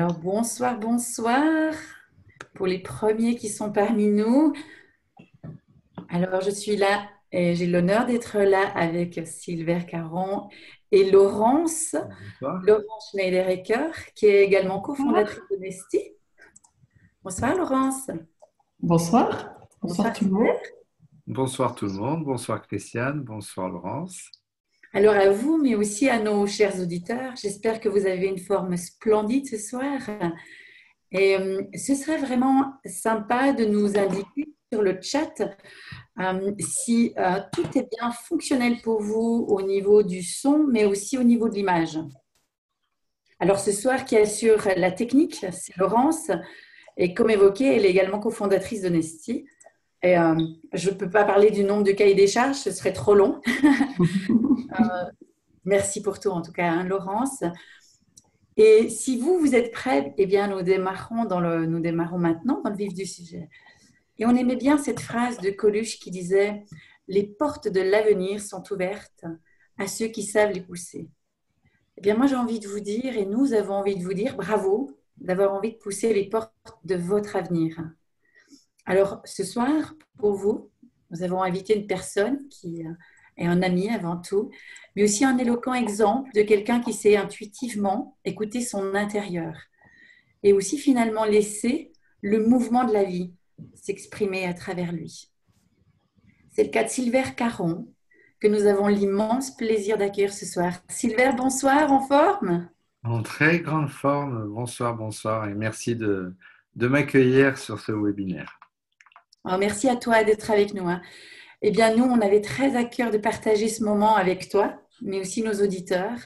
Alors, bonsoir, bonsoir pour les premiers qui sont parmi nous. Alors, je suis là et j'ai l'honneur d'être là avec Sylvain Caron et Laurence, Bonsoir. Laurence Schneider-Ecker, qui est également Bonsoir. cofondatrice de Nesti. Bonsoir, Laurence. Bonsoir. Bonsoir Bonsoir, tout le Sylvain. monde. Bonsoir tout le monde, bonsoir Christiane, bonsoir Laurence. Alors, à vous, mais aussi à nos chers auditeurs, j'espère que vous avez une forme splendide ce soir. Et ce serait vraiment sympa de nous indiquer sur le chat si tout est bien fonctionnel pour vous au niveau du son, mais aussi au niveau de l'image. Alors ce soir, qui assure la technique, c'est Laurence. Et comme évoqué, elle est également cofondatrice de Nesti. Et je ne peux pas parler du nombre de cahiers des charges, ce serait trop long. Merci pour tout, en tout cas, hein, Laurence. Et si vous, vous êtes prêts, eh bien, nous démarrons maintenant dans le vif du sujet. Et on aimait bien cette phrase de Coluche qui disait « Les portes de l'avenir sont ouvertes à ceux qui savent les pousser ». Eh bien, moi, j'ai envie de vous dire, et nous avons envie de vous dire, bravo d'avoir envie de pousser les portes de votre avenir. Alors, ce soir, pour vous, nous avons invité une personne qui est un ami avant tout, mais aussi un éloquent exemple de quelqu'un qui sait intuitivement écouter son intérieur et aussi finalement laisser le mouvement de la vie s'exprimer à travers lui. C'est le cas de Sylvain Caron, que nous avons l'immense plaisir d'accueillir ce soir. Sylvain, bonsoir, en forme? En très grande forme, bonsoir, bonsoir et merci de m'accueillir sur ce webinaire. Alors, merci à toi d'être avec nous, hein. Eh bien, nous, on avait très à cœur de partager ce moment avec toi, mais aussi nos auditeurs,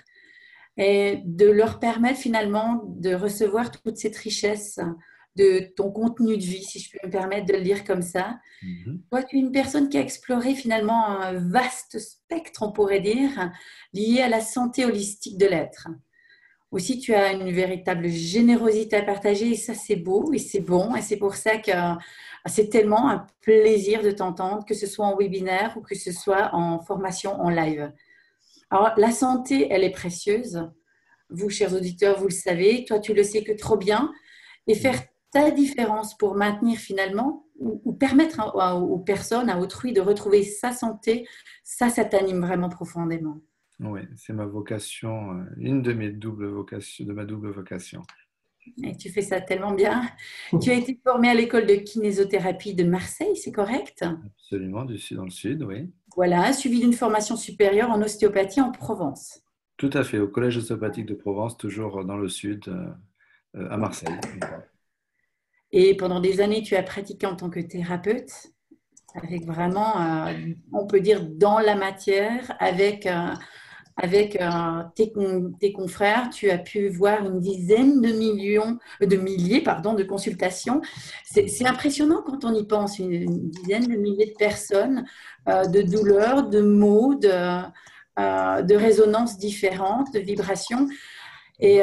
et de leur permettre finalement de recevoir toute cette richesse de ton contenu de vie, si je peux me permettre de le dire comme ça. Mhm. Toi, tu es une personne qui a exploré finalement un vaste spectre, on pourrait dire, lié à la santé holistique de l'être. Aussi, tu as une véritable générosité à partager et ça, c'est beau et c'est bon. Et c'est pour ça que c'est tellement un plaisir de t'entendre, que ce soit en webinaire ou que ce soit en formation en live. Alors, la santé, elle est précieuse. Vous, chers auditeurs, vous le savez. Toi, tu le sais que trop bien. Et faire ta différence pour maintenir finalement ou permettre aux personnes, à autrui de retrouver sa santé, ça t'anime vraiment profondément. Oui, c'est ma vocation, une de mes doubles vocations, de ma double vocation. Et tu fais ça tellement bien. Tu as été formé à l'école de kinésithérapie de Marseille, c'est correct? Absolument, du sud dans le sud, oui. Voilà, suivi d'une formation supérieure en ostéopathie en Provence. Tout à fait, au Collège ostéopathique de Provence, toujours dans le sud, à Marseille. Et pendant des années, tu as pratiqué en tant que thérapeute, avec vraiment, on peut dire, dans la matière, avec tes confrères, tu as pu voir une dizaine de milliers, pardon, de consultations. C'est impressionnant quand on y pense, une dizaine de milliers de personnes, de douleurs, de maux, de résonances différentes, de vibrations. Et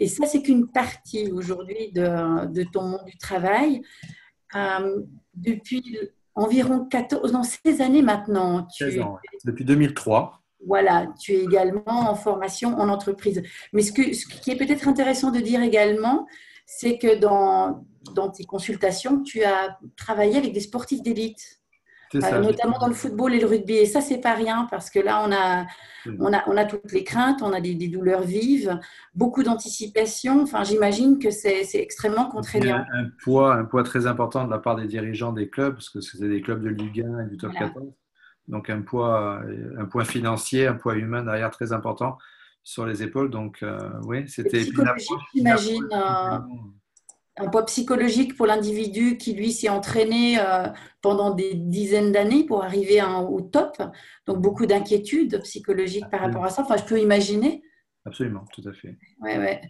ça, c'est qu'une partie aujourd'hui de ton monde du travail. Depuis environ 14, non, 16 années maintenant, 16 ans, ouais. Depuis 2003. voilà, tu es également en formation en entreprise. Mais ce qui est peut-être intéressant de dire également, c'est que dans tes consultations, tu as travaillé avec des sportifs d'élite, C'est ça. notamment dans le football et le rugby. Et ça, c'est pas rien parce que là, on a toutes les craintes, on a des douleurs vives, beaucoup d'anticipation. Enfin, j'imagine que c'est extrêmement Et puis contraignant. un poids très important de la part des dirigeants des clubs, parce que c'était des clubs de Ligue 1 et du top Voilà. 14. Donc un poids financier, un poids humain derrière très important sur les épaules. Donc oui, Et c'était psychologique, une approche j'imagine, complètement. un poids psychologique pour l'individu qui, lui, s'est entraîné pendant des dizaines d'années pour arriver au top. Donc, beaucoup d'inquiétudes psychologiques par rapport Absolument, à ça. Enfin, je peux imaginer. absolument, tout à fait. Ouais, ouais.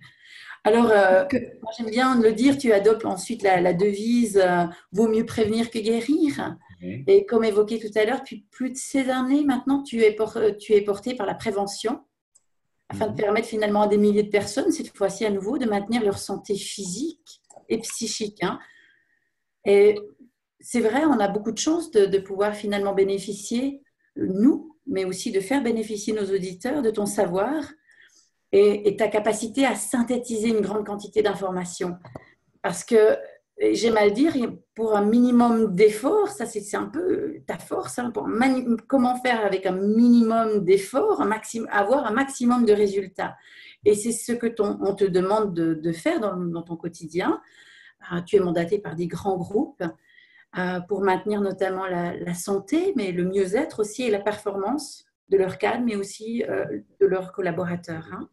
Alors, moi, j'aime bien le dire, tu adoptes ensuite la devise vaut mieux prévenir que guérir. Oui. Et comme évoqué tout à l'heure, depuis plus de ces années maintenant, tu es porté par la prévention afin de Mhm. permettre finalement à des milliers de personnes, cette fois-ci à nouveau, de maintenir leur santé physique et psychique, hein. Et c'est vrai, on a beaucoup de chance de pouvoir finalement bénéficier, nous, mais aussi de faire bénéficier nos auditeurs de ton savoir. et ta capacité à synthétiser une grande quantité d'informations. Parce que, j'aime à le dire, pour un minimum d'effort, ça c'est un peu ta force, hein, comment faire avec un minimum d'effort, avoir un maximum de résultats. Et c'est ce que on te demande de faire dans ton quotidien. Tu es mandaté par des grands groupes pour maintenir notamment la santé, mais le mieux-être aussi et la performance de leur cadre, mais aussi de leurs collaborateurs. Hein.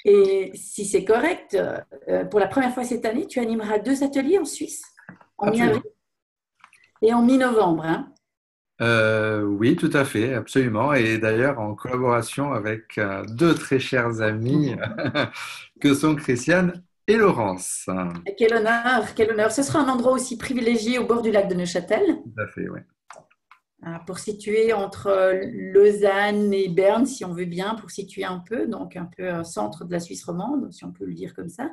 Et si c'est correct, pour la première fois cette année, tu animeras 2 ateliers en Suisse, en mi-avril et en mi-novembre. Hein. Oui, tout à fait, absolument. Et d'ailleurs, en collaboration avec 2 très chers amis que sont Christiane et Laurence. Et quel honneur, quel honneur. Ce sera un endroit aussi privilégié au bord du lac de Neuchâtel. Tout à fait, oui. Pour situer entre Lausanne et Berne, si on veut bien, pour situer un peu, donc un peu centre de la Suisse romande, si on peut le dire comme ça.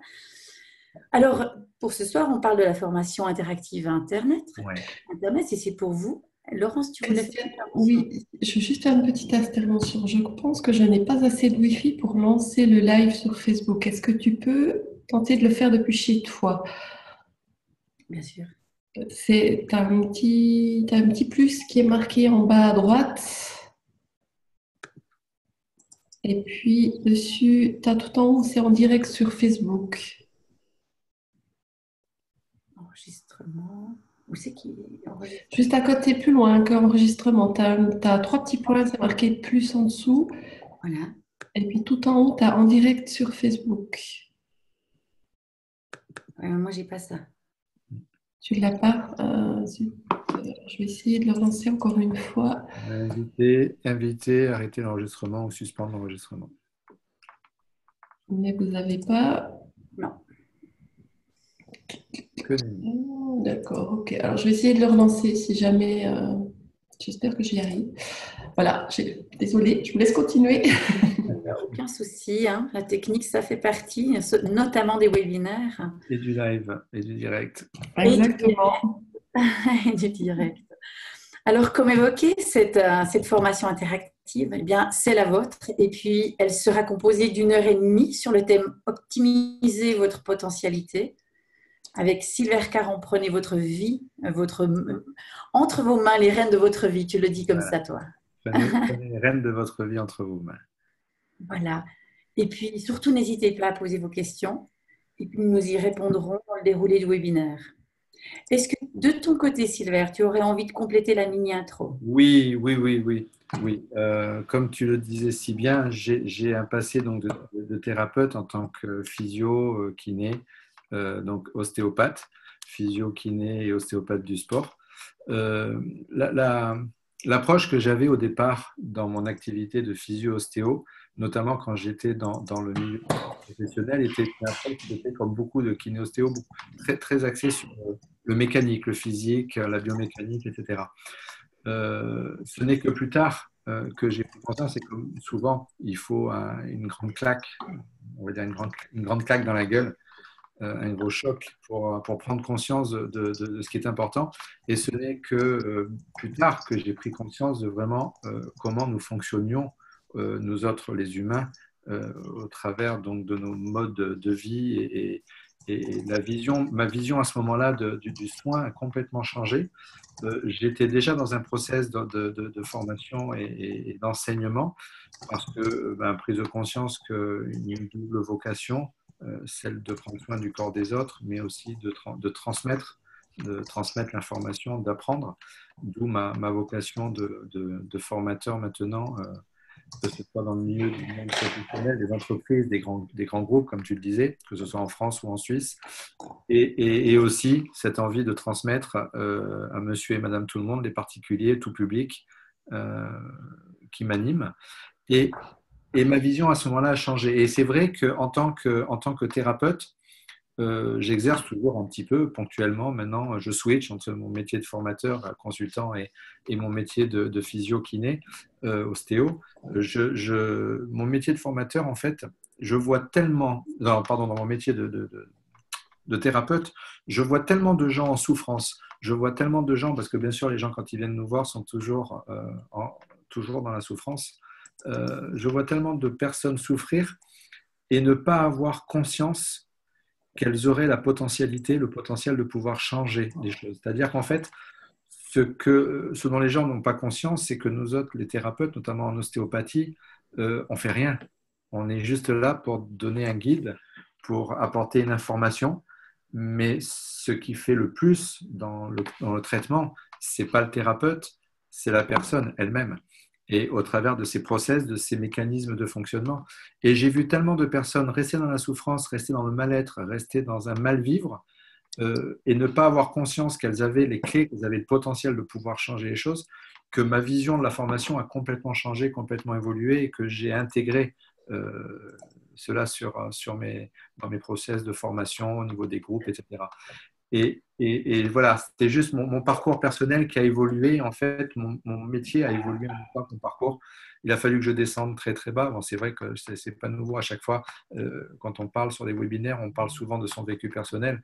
Alors, pour ce soir, on parle de la formation interactive à Internet. Ouais. Internet, et c'est pour vous. Laurence, tu voulais faire une Oui, je veux juste faire une petite intervention. Je pense que je n'ai pas assez de Wi-Fi pour lancer le live sur Facebook. Est-ce que tu peux tenter de le faire depuis chez toi? Bien sûr. T'as un petit plus qui est marqué en bas à droite. Et puis dessus, tu as tout en haut, c'est en direct sur Facebook. Enregistrement. Où c'est qui enregistre? Juste à côté, plus loin qu'enregistrement, tu as 3 petits points, c'est marqué plus en dessous. Voilà. Et puis tout en haut, tu as en direct sur Facebook. Moi, j'ai pas ça. Tu ne l'as pas? Je vais essayer de le relancer encore une fois. Inviter, arrêter l'enregistrement ou suspendre l'enregistrement. Mais vous n'avez pas? Non. D'accord, ok. Alors je vais essayer de le relancer si jamais. J'espère que j'y arrive. Voilà, désolée, je vous laisse continuer. Aucun souci. Hein. La technique, ça fait partie, notamment des webinaires. Et du live, et du direct. Exactement. Et du direct. Alors, comme évoqué, cette formation interactive, eh bien, c'est la vôtre. Et puis, elle sera composée d'1 heure et demie sur le thème Optimiser votre potentialité. Avec Sylvère Caron, prenez votre vie, entre vos mains les rênes de votre vie. Tu le dis comme ça, toi. Prenez les rênes de votre vie entre vos mains. Voilà. Et puis, surtout, n'hésitez pas à poser vos questions. Et puis, nous y répondrons dans le déroulé du webinaire. Est-ce que, de ton côté, Sylvère, tu aurais envie de compléter la mini-intro? Oui. Comme tu le disais si bien, j'ai un passé donc, de thérapeute en tant que physio, kiné, donc ostéopathe, physio, kiné et ostéopathe du sport. L'approche que j'avais au départ dans mon activité de physio-ostéo, notamment quand j'étais dans le milieu professionnel, était une approche qui était comme beaucoup de kiné-ostéo, très, très axée sur le mécanique, le physique, la biomécanique, etc. Ce n'est que plus tard que j'ai pris conscience, c'est que souvent, il faut une grande claque, on va dire une grande claque dans la gueule, un gros choc pour prendre conscience de ce qui est important. Et ce n'est que plus tard que j'ai pris conscience de vraiment comment nous fonctionnions, nous autres les humains, au travers donc, de nos modes de vie et ma vision à ce moment-là du soin a complètement changé. J'étais déjà dans un process de formation et d'enseignement parce que prise de conscience qu'une double vocation, celle de prendre soin du corps des autres, mais aussi de transmettre l'information, d'apprendre, d'où ma vocation de formateur maintenant, que ce soit dans le milieu du monde professionnel, des entreprises, des grands groupes, comme tu le disais, que ce soit en France ou en Suisse, et aussi cette envie de transmettre à monsieur et madame tout le monde, les particuliers, tout public, qui m'anime. Et ma vision à ce moment-là a changé. Et c'est vrai qu'en tant que thérapeute, j'exerce toujours un petit peu ponctuellement. Maintenant, je switch entre mon métier de formateur, consultant et mon métier de physio-kiné, ostéo. Mon métier de formateur, en fait, je vois tellement, dans mon métier de thérapeute, je vois tellement de gens en souffrance. Je vois tellement de gens, parce que bien sûr, les gens, quand ils viennent nous voir, sont toujours dans la souffrance. je vois tellement de personnes souffrir et ne pas avoir conscience qu'elles auraient la potentialité, le potentiel de pouvoir changer les choses. C'est-à-dire qu'en fait, ce dont les gens n'ont pas conscience, c'est que nous autres, les thérapeutes, notamment en ostéopathie, on ne fait rien. On est juste là pour donner un guide, pour apporter une information, mais ce qui fait le plus dans le traitement, ce n'est pas le thérapeute, c'est la personne elle-même. Et au travers de ces process, de ces mécanismes de fonctionnement. Et j'ai vu tellement de personnes rester dans la souffrance, rester dans le mal-être, rester dans un mal-vivre, et ne pas avoir conscience qu'elles avaient les clés, qu'elles avaient le potentiel de pouvoir changer les choses, que ma vision de la formation a complètement changé, complètement évolué, et que j'ai intégré cela dans mes process de formation au niveau des groupes, etc. Et voilà, c'était juste mon parcours personnel qui a évolué. En fait, mon métier a évolué en même temps que mon parcours. Il a fallu que je descende très très bas. Bon, c'est vrai que ce n'est pas nouveau à chaque fois. Quand on parle sur des webinaires, on parle souvent de son vécu personnel.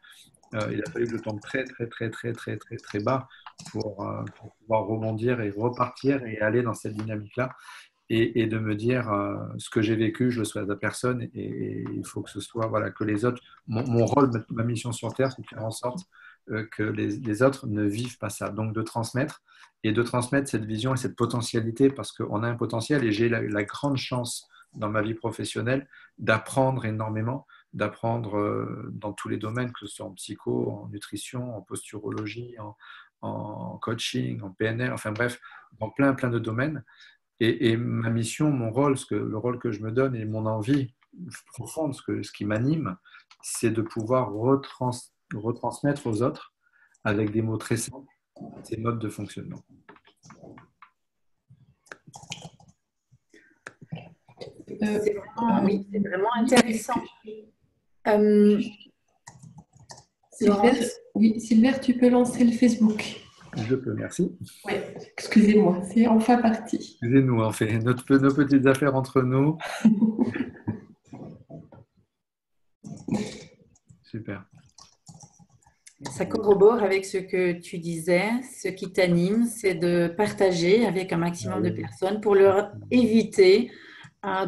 Il a fallu que je tombe très très très très très très très bas pour pouvoir rebondir et repartir et aller dans cette dynamique-là. Et de me dire ce que j'ai vécu, je le souhaite à personne, et il faut que ce soit voilà, que les autres, mon rôle, ma mission sur Terre, c'est de faire en sorte que les autres ne vivent pas ça. Donc de transmettre cette vision et cette potentialité, parce qu'on a un potentiel, et j'ai la grande chance dans ma vie professionnelle d'apprendre énormément, d'apprendre dans tous les domaines, que ce soit en psycho, en nutrition, en posturologie, en coaching, en PNL, enfin bref, dans plein de domaines. Et ma mission, mon rôle, le rôle que je me donne et mon envie profonde, ce qui m'anime, c'est de pouvoir retransmettre aux autres, avec des mots très simples, ces modes de fonctionnement. Oui, c'est vraiment intéressant. Sylvère, tu peux lancer le Facebook. Je peux, merci. Oui, excusez-moi, c'est enfin parti. Excusez-nous, on fait nos petites affaires entre nous. Super. Ça corrobore avec ce que tu disais. Ce qui t'anime, c'est de partager avec un maximum de personnes pour leur éviter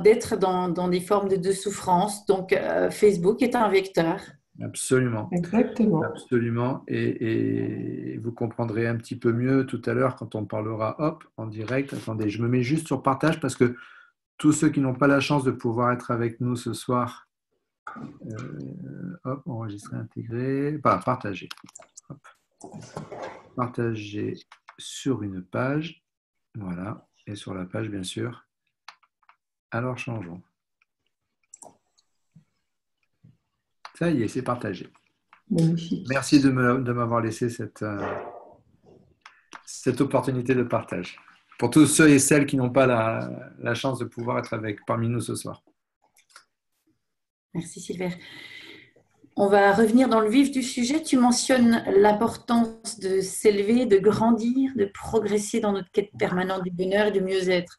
d'être dans des formes de souffrance. Donc, Facebook est un vecteur. Absolument. Exactement. Absolument. Et vous comprendrez un petit peu mieux tout à l'heure quand on parlera en direct. Attendez, je me mets juste sur partage parce que tous ceux qui n'ont pas la chance de pouvoir être avec nous ce soir, enregistrer, intégrer, partager. Partager sur une page. Voilà. Et sur la page, bien sûr. Alors, changeons. Ça y est, c'est partagé. Magnifique. Merci de m'avoir laissé cette opportunité de partage. Pour tous ceux et celles qui n'ont pas la chance de pouvoir être parmi nous ce soir. Merci Sylvère. On va revenir dans le vif du sujet. Tu mentionnes l'importance de s'élever, de grandir, de progresser dans notre quête permanente du bonheur et du mieux-être.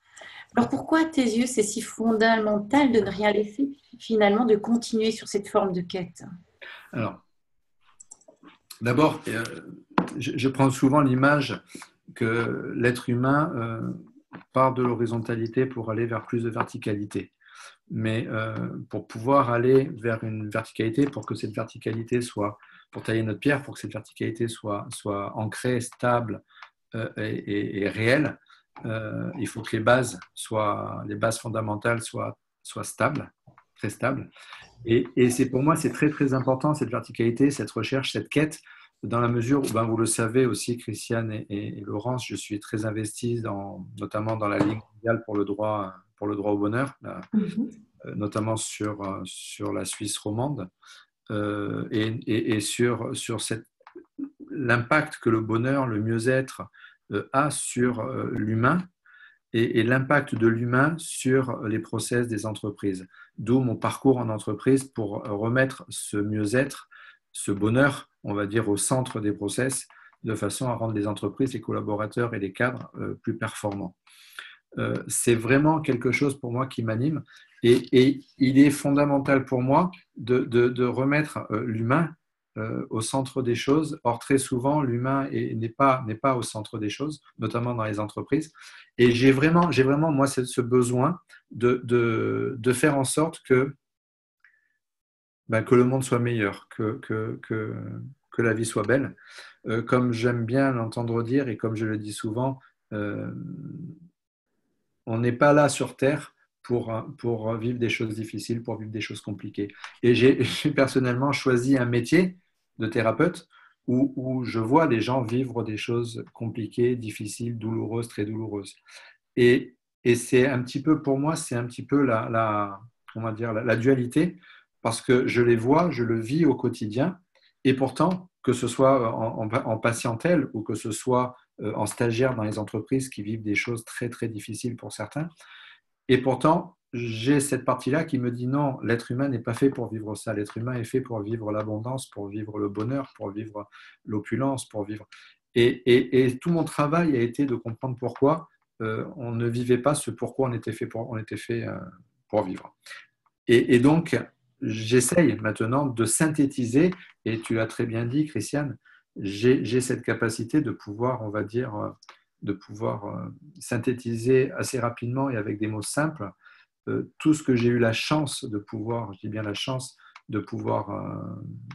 Alors pourquoi, à tes yeux, c'est si fondamental de ne rien laisser, finalement, de continuer sur cette forme de quête? Alors, d'abord, je prends souvent l'image que l'être humain part de l'horizontalité pour aller vers plus de verticalité. Mais pour pouvoir aller vers une verticalité, pour que cette verticalité soit, pour tailler notre pierre, pour que cette verticalité soit ancrée, stable et réelle, il faut que les bases fondamentales soient stables, très stables. Et c'est pour moi, c'est très très important cette verticalité, cette recherche, cette quête, dans la mesure où, vous le savez aussi, Christiane et Laurence, je suis très investi notamment dans la Ligue mondiale pour le droit au bonheur, notamment sur la Suisse romande, et sur l'impact que le bonheur, le mieux-être a sur l'humain et l'impact de l'humain sur les process des entreprises. D'où mon parcours en entreprise pour remettre ce mieux-être, ce bonheur, on va dire, au centre des process, de façon à rendre les entreprises, les collaborateurs et les cadres plus performants. C'est vraiment quelque chose pour moi qui m'anime, et il est fondamental pour moi de remettre l'humain au centre des choses. Or, très souvent, l'humain n'est pas au centre des choses, notamment dans les entreprises. Et j'ai vraiment, moi, ce besoin de faire en sorte que le monde soit meilleur, que la vie soit belle. Comme j'aime bien l'entendre dire et comme je le dis souvent, euh, on n'est pas là sur Terre pour vivre des choses difficiles, pour vivre des choses compliquées. Et j'ai personnellement choisi un métier de thérapeute où je vois les gens vivre des choses compliquées, difficiles, douloureuses, très douloureuses. Et c'est un petit peu, pour moi, c'est un petit peu on va dire, la dualité, parce que je les vois, je le vis au quotidien, et pourtant, que ce soit en patientèle ou que ce soit en stagiaire dans les entreprises qui vivent des choses très, très difficiles pour certains, et pourtant, j'ai cette partie-là qui me dit non, l'être humain n'est pas fait pour vivre ça. L'être humain est fait pour vivre l'abondance, pour vivre le bonheur, pour vivre l'opulence, pour vivre. Et tout mon travail a été de comprendre pourquoi on ne vivait pas ce pourquoi on était fait pour vivre. Et donc, j'essaye maintenant de synthétiser, et tu l'as très bien dit, Christiane, j'ai cette capacité de pouvoir, on va dire, de pouvoir synthétiser assez rapidement et avec des mots simples tout ce que j'ai eu la chance de pouvoir, je dis bien la chance de pouvoir,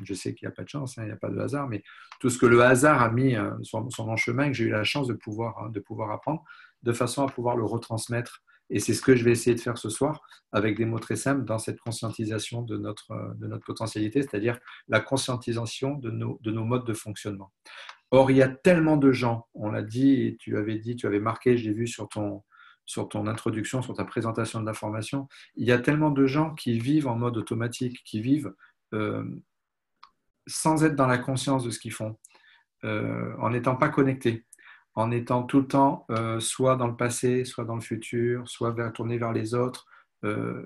je sais qu'il n'y a pas de chance, hein, il n'y a pas de hasard, mais tout ce que le hasard a mis sur mon chemin, que j'ai eu la chance de pouvoir apprendre, de façon à pouvoir le retransmettre. Et c'est ce que je vais essayer de faire ce soir avec des mots très simples dans cette conscientisation de notre potentialité, c'est-à-dire la conscientisation de nos modes de fonctionnement. Or, il y a tellement de gens, on l'a dit, et tu avais marqué, j'ai vu sur ton introduction, sur ta présentation de la formation, il y a tellement de gens qui vivent en mode automatique, qui vivent sans être dans la conscience de ce qu'ils font, en n'étant pas connectés, en étant tout le temps soit dans le passé, soit dans le futur, soit tourné vers les autres,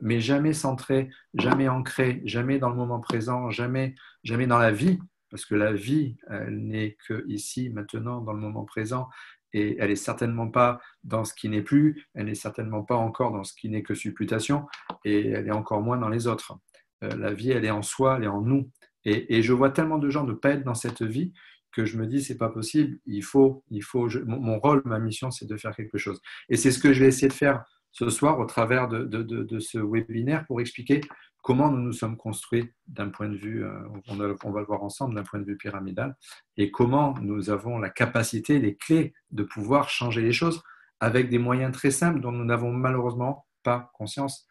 mais jamais centré, jamais ancré, jamais dans le moment présent, jamais dans la vie, parce que la vie, elle n'est que ici, maintenant, dans le moment présent, et elle n'est certainement pas dans ce qui n'est plus, elle n'est certainement pas encore dans ce qui n'est que supputation, et elle est encore moins dans les autres. La vie, elle est en soi, elle est en nous. Et je vois tellement de gens ne pas être dans cette vie que je me dis, c'est pas possible, mon rôle, ma mission, c'est de faire quelque chose. Et c'est ce que je vais essayer de faire ce soir au travers de ce webinaire pour expliquer comment nous nous sommes construits d'un point de vue, on va le voir ensemble, d'un point de vue pyramidal, et comment nous avons la capacité, les clés de pouvoir changer les choses avec des moyens très simples dont nous n'avons malheureusement pas conscience.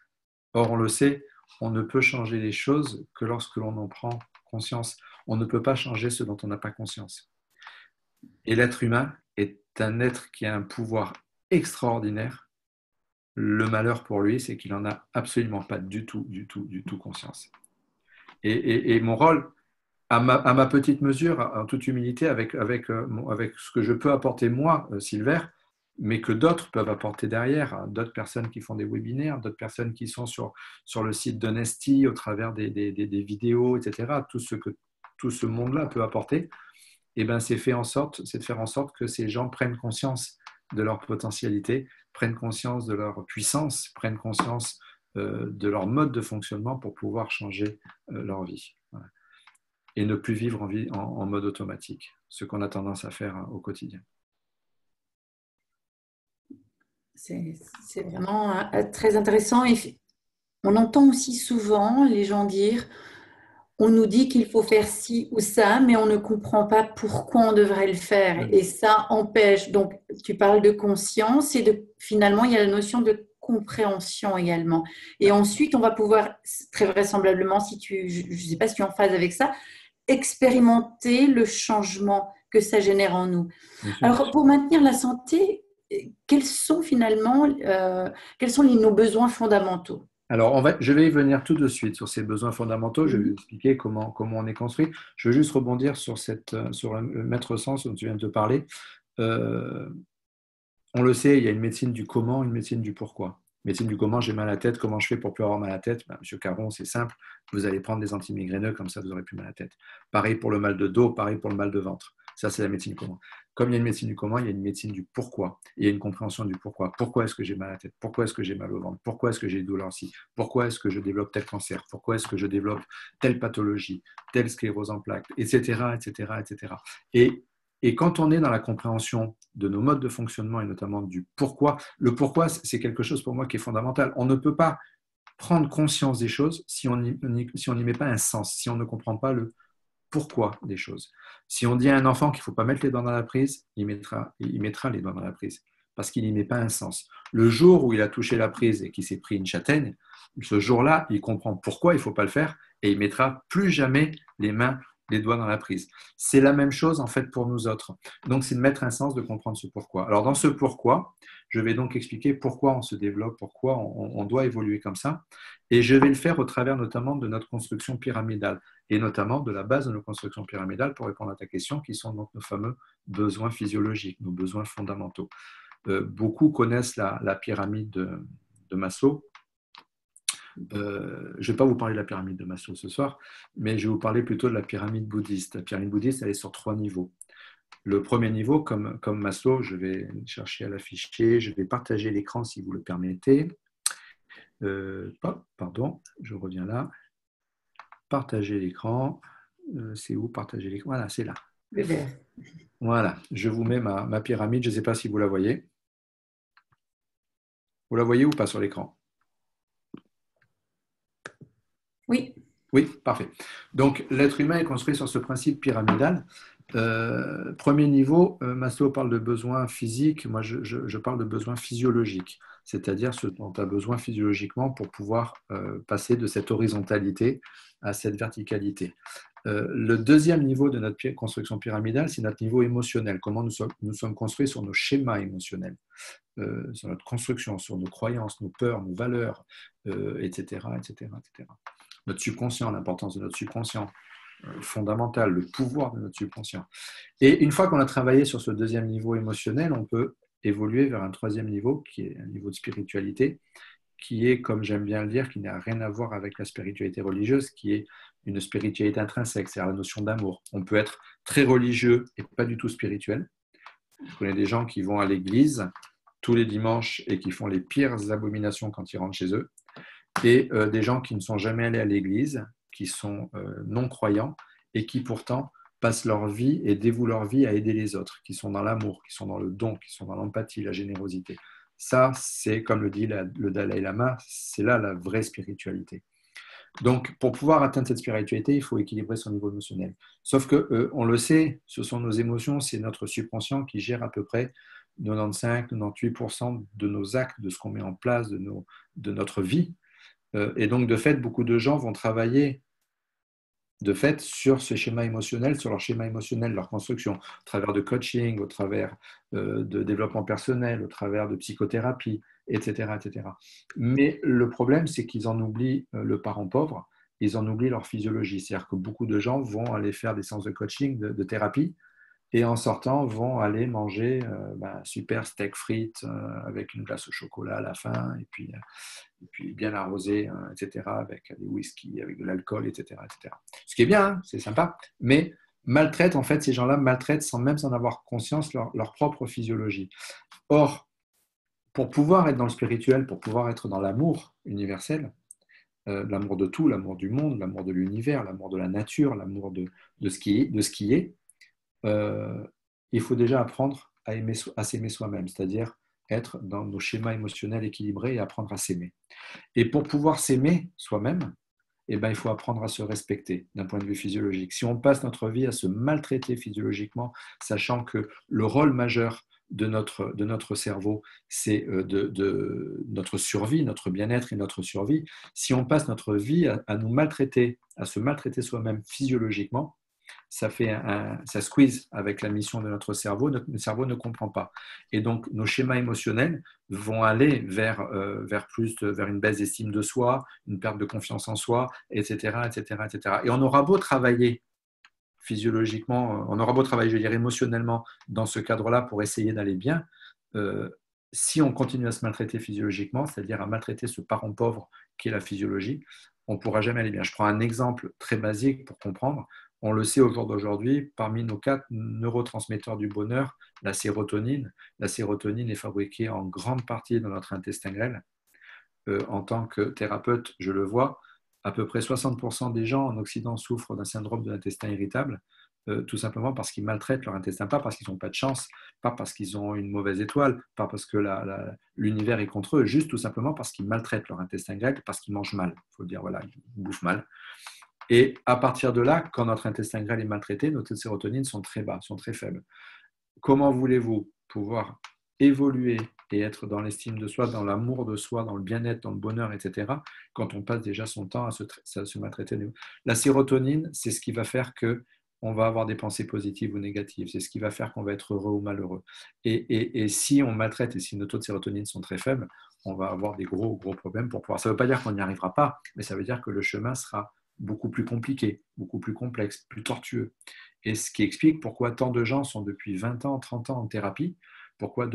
Or, on le sait, on ne peut changer les choses que lorsque l'on en prend conscience. On ne peut pas changer ce dont on n'a pas conscience. Et l'être humain est un être qui a un pouvoir extraordinaire. Le malheur pour lui, c'est qu'il n'en a absolument pas du tout conscience. Et mon rôle, à ma petite mesure, en toute humilité, avec ce que je peux apporter moi, Silver, mais que d'autres peuvent apporter derrière, d'autres personnes qui font des webinaires, d'autres personnes qui sont sur le site d'Honesty au travers des vidéos, etc. Tout ce monde-là peut apporter, et ben c'est de faire en sorte que ces gens prennent conscience de leur potentialité, prennent conscience de leur puissance, prennent conscience de leur mode de fonctionnement pour pouvoir changer leur vie. Voilà. Et ne plus vivre en mode automatique, ce qu'on a tendance à faire au quotidien. C'est vraiment très intéressant. Et on entend aussi souvent les gens dire, on nous dit qu'il faut faire ci ou ça, mais on ne comprend pas pourquoi on devrait le faire. Et ça empêche. Donc, tu parles de conscience et finalement, il y a la notion de compréhension également. Et ensuite, on va pouvoir, très vraisemblablement, je ne sais pas si tu es en phase avec ça, expérimenter le changement que ça génère en nous. Alors, pour maintenir la santé, quels sont nos besoins fondamentaux? Alors, je vais y venir tout de suite sur ces besoins fondamentaux. Je vais vous expliquer comment on est construit. Je veux juste rebondir sur le maître sens dont tu viens de parler. On le sait, il y a une médecine du comment, une médecine du pourquoi. Médecine du comment, j'ai mal à la tête, comment je fais pour plus avoir mal à la tête? Monsieur Caron, c'est simple, vous allez prendre des antimigraineux, comme ça vous n'aurez plus mal à la tête. Pareil pour le mal de dos, pareil pour le mal de ventre. Ça, c'est la médecine du comment. Comme il y a une médecine du comment, il y a une médecine du pourquoi. Il y a une compréhension du pourquoi. Pourquoi est-ce que j'ai mal à la tête? Pourquoi est-ce que j'ai mal au ventre? Pourquoi est-ce que j'ai des douleurs ici? Pourquoi est-ce que je développe tel cancer? Pourquoi est-ce que je développe telle pathologie, telle sclérose en plaques, etc., etc., etc. Et quand on est dans la compréhension de nos modes de fonctionnement et notamment du pourquoi, le pourquoi, c'est quelque chose pour moi qui est fondamental. On ne peut pas prendre conscience des choses si on n'y met pas un sens, si on ne comprend pas le pourquoi des choses. Si on dit à un enfant qu'il ne faut pas mettre les doigts dans la prise, il mettra les doigts dans la prise parce qu'il n'y met pas un sens. Le jour où il a touché la prise et qu'il s'est pris une châtaigne, ce jour-là, il comprend pourquoi il ne faut pas le faire et il ne mettra plus jamais les doigts dans la prise. C'est la même chose en fait pour nous autres. Donc c'est de mettre un sens, de comprendre ce pourquoi. Alors dans ce pourquoi, je vais donc expliquer pourquoi on se développe, pourquoi on doit évoluer comme ça. Et je vais le faire au travers notamment de notre construction pyramidale et notamment de la base de nos constructions pyramidales pour répondre à ta question, qui sont donc nos fameux besoins physiologiques, nos besoins fondamentaux. Beaucoup connaissent la pyramide de Maslow. Je ne vais pas vous parler de la pyramide de Maslow ce soir, mais je vais vous parler plutôt de la pyramide bouddhiste. La pyramide bouddhiste, elle est sur 3 niveaux. Le premier niveau, comme Maslow, je vais chercher à l'afficher, je vais partager l'écran si vous le permettez. Pardon, je reviens là. Partager l'écran. C'est où partager l'écran? Voilà, c'est là. Le vert. Voilà, je vous mets ma pyramide. Je ne sais pas si vous la voyez. Vous la voyez ou pas sur l'écran? Oui. Oui, parfait. Donc, l'être humain est construit sur ce principe pyramidal. Premier niveau, Maslow parle de besoins physiques. Moi, je parle de besoins physiologiques, c'est-à-dire ce dont tu as besoin physiologiquement pour pouvoir passer de cette horizontalité à cette verticalité. Le deuxième niveau de notre construction pyramidale, c'est notre niveau émotionnel. Comment nous sommes construits sur nos schémas émotionnels, sur notre construction, sur nos croyances, nos peurs, nos valeurs, etc., etc., etc. Notre subconscient, l'importance de notre subconscient, fondamental, le pouvoir de notre subconscient. Et une fois qu'on a travaillé sur ce deuxième niveau émotionnel, on peut évoluer vers un troisième niveau, qui est un niveau de spiritualité, qui est, comme j'aime bien le dire, qui n'a rien à voir avec la spiritualité religieuse, qui est une spiritualité intrinsèque, c'est-à-dire la notion d'amour. On peut être très religieux et pas du tout spirituel. Je connais des gens qui vont à l'église tous les dimanches et qui font les pires abominations quand ils rentrent chez eux, et des gens qui ne sont jamais allés à l'église, qui sont non-croyants et qui pourtant passent leur vie et dévouent leur vie à aider les autres, qui sont dans l'amour, qui sont dans le don, qui sont dans l'empathie, la générosité. Ça, c'est, comme le dit le Dalai Lama, c'est là la vraie spiritualité. Donc, pour pouvoir atteindre cette spiritualité, il faut équilibrer son niveau émotionnel. Sauf que, on le sait, ce sont nos émotions, c'est notre subconscient qui gère à peu près 95-98% de nos actes, de ce qu'on met en place, de notre vie. Et donc, de fait, beaucoup de gens vont travailler de fait sur ce schéma émotionnel, sur leur schéma émotionnel, leur construction, au travers de coaching, au travers de développement personnel, au travers de psychothérapie, etc., etc. Mais le problème, c'est qu'ils en oublient le parent pauvre, ils en oublient leur physiologie. C'est-à-dire que beaucoup de gens vont aller faire des séances de coaching, de thérapie, et en sortant, vont aller manger super steak frites avec une glace au chocolat à la fin, et puis bien arrosé, etc., avec des whisky, avec de l'alcool, etc., etc. Ce qui est bien, hein, c'est sympa, mais maltraitent, en fait, ces gens-là maltraitent sans même en avoir conscience leur propre physiologie. Or, pour pouvoir être dans le spirituel, pour pouvoir être dans l'amour universel, l'amour de tout, l'amour du monde, l'amour de l'univers, l'amour de la nature, l'amour de ce qui est, il faut déjà apprendre à s'aimer soi-même, c'est-à-dire être dans nos schémas émotionnels équilibrés et apprendre à s'aimer. Et pour pouvoir s'aimer soi-même, il faut apprendre à se respecter d'un point de vue physiologique. Si on passe notre vie à se maltraiter physiologiquement, sachant que le rôle majeur de notre cerveau, c'est de notre survie, notre bien-être et notre survie, si on passe notre vie à nous maltraiter, à se maltraiter soi-même physiologiquement, ça squeeze avec la mission de notre cerveau ne comprend pas. Et donc, nos schémas émotionnels vont aller vers une baisse d'estime de soi, une perte de confiance en soi, etc., etc., etc. Et on aura beau travailler physiologiquement, on aura beau travailler, je veux dire, émotionnellement dans ce cadre-là pour essayer d'aller bien, si on continue à se maltraiter physiologiquement, c'est-à-dire à maltraiter ce parent pauvre qui est la physiologie, on ne pourra jamais aller bien. Je prends un exemple très basique pour comprendre. On le sait au jour d'aujourd'hui, parmi nos 4 neurotransmetteurs du bonheur, la sérotonine est fabriquée en grande partie dans notre intestin grêle. En tant que thérapeute, je le vois, à peu près 60% des gens en Occident souffrent d'un syndrome de l'intestin irritable, tout simplement parce qu'ils maltraitent leur intestin, pas parce qu'ils n'ont pas de chance, pas parce qu'ils ont une mauvaise étoile, pas parce que l'univers est contre eux, juste tout simplement parce qu'ils maltraitent leur intestin grêle, parce qu'ils mangent mal. Il faut dire, voilà, ils bouffent mal. Et à partir de là, quand notre intestin grêle est maltraité, nos taux de sérotonine sont très bas, sont très faibles. Comment voulez-vous pouvoir évoluer et être dans l'estime de soi, dans l'amour de soi, dans le bien-être, dans le bonheur, etc., quand on passe déjà son temps à se maltraiter? La sérotonine, c'est ce qui va faire qu'on va avoir des pensées positives ou négatives. C'est ce qui va faire qu'on va être heureux ou malheureux. Et si on maltraite et si nos taux de sérotonine sont très faibles, on va avoir des gros problèmes pour pouvoir. Ça ne veut pas dire qu'on n'y arrivera pas, mais ça veut dire que le chemin sera beaucoup plus compliqué, beaucoup plus complexe, plus tortueux. Et ce qui explique pourquoi tant de gens sont depuis 20 ans, 30 ans en thérapie, pourquoi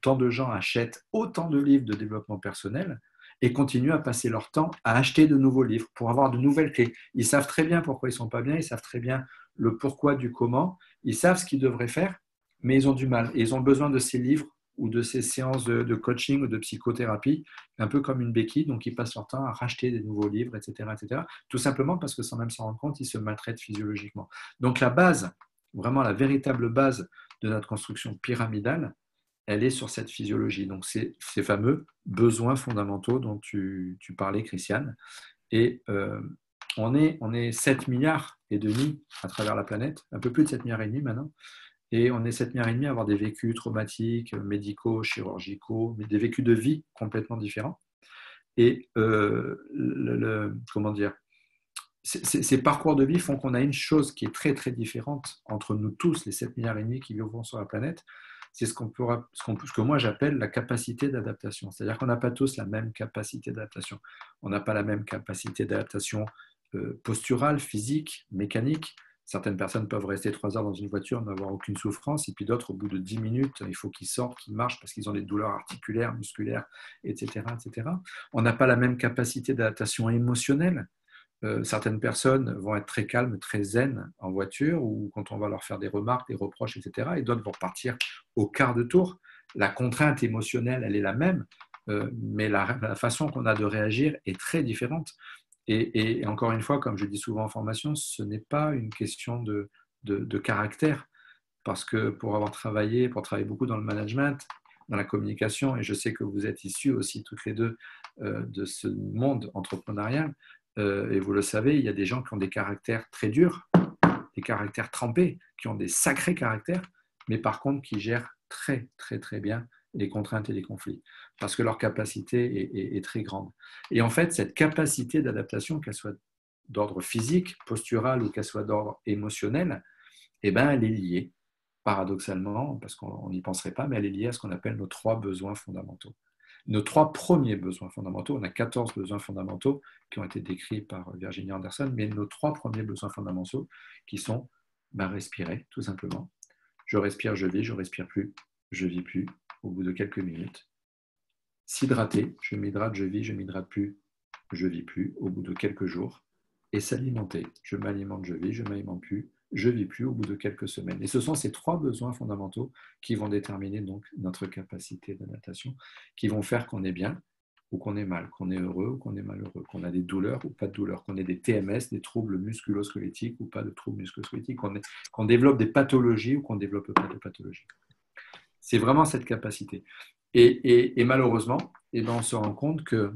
tant de gens achètent autant de livres de développement personnel et continuent à passer leur temps à acheter de nouveaux livres pour avoir de nouvelles clés. Ils savent très bien pourquoi ils ne sont pas bien, ils savent très bien le pourquoi du comment, ils savent ce qu'ils devraient faire, mais ils ont du mal. Et ils ont besoin de ces livres ou de ces séances de coaching ou de psychothérapie, un peu comme une béquille, donc ils passent leur temps à racheter des nouveaux livres, etc., etc., tout simplement parce que sans même s'en rendre compte, ils se maltraitent physiologiquement. Donc la base, vraiment la véritable base de notre construction pyramidale, elle est sur cette physiologie. Donc ces fameux besoins fondamentaux dont tu parlais, Christiane. Et on est 7 milliards et demi à travers la planète, un peu plus de 7 milliards et demi maintenant. Et on est 7 milliards et demi à avoir des vécus traumatiques, médicaux, chirurgicaux, mais des vécus de vie complètement différents. Et comment dire, ces parcours de vie font qu'on a une chose qui est très très différente entre nous tous, les 7 milliards et demi qui vivent sur la planète. C'est ce que moi j'appelle la capacité d'adaptation. C'est-à-dire qu'on n'a pas tous la même capacité d'adaptation. On n'a pas la même capacité d'adaptation posturale, physique, mécanique. Certaines personnes peuvent rester 3 heures dans une voiture, n'avoir aucune souffrance, et puis d'autres, au bout de 10 minutes, il faut qu'ils sortent, qu'ils marchent parce qu'ils ont des douleurs articulaires, musculaires, etc., etc. On n'a pas la même capacité d'adaptation émotionnelle. Certaines personnes vont être très calmes, très zen en voiture, ou quand on va leur faire des remarques, des reproches, etc., et d'autres vont partir au quart de tour. La contrainte émotionnelle, elle est la même, mais la façon qu'on a de réagir est très différente. Et encore une fois, comme je dis souvent en formation, ce n'est pas une question de caractère, parce que pour travailler beaucoup dans le management, dans la communication, et je sais que vous êtes issus aussi toutes les deux de ce monde entrepreneurial, et vous le savez, il y a des gens qui ont des caractères très durs, des caractères trempés, qui ont des sacrés caractères, mais par contre qui gèrent très, très, très bien les contraintes et les conflits, parce que leur capacité est très grande. Et en fait, cette capacité d'adaptation, qu'elle soit d'ordre physique, postural, ou qu'elle soit d'ordre émotionnel, eh ben, elle est liée, paradoxalement, parce qu'on n'y penserait pas, mais elle est liée à ce qu'on appelle nos 3 besoins fondamentaux. Nos 3 premiers besoins fondamentaux, on a 14 besoins fondamentaux qui ont été décrits par Virginia Anderson, mais nos 3 premiers besoins fondamentaux qui sont respirer, tout simplement. Je respire, je vis, je ne respire plus, je ne vis plus au bout de quelques minutes. S'hydrater, je m'hydrate, je vis, je ne m'hydrate plus, je ne vis plus au bout de quelques jours. Et s'alimenter, je m'alimente, je vis, je ne m'alimente plus, je ne vis plus au bout de quelques semaines. Et ce sont ces 3 besoins fondamentaux qui vont déterminer donc notre capacité d'adaptation, qui vont faire qu'on est bien ou qu'on est mal, qu'on est heureux ou qu'on est malheureux, qu'on a des douleurs ou pas de douleurs, qu'on ait des TMS, des troubles musculo-squelettiques ou pas de troubles musculo-squelettiques, qu'on développe des pathologies ou qu'on ne développe pas de pathologies. C'est vraiment cette capacité. Et malheureusement, on se rend compte que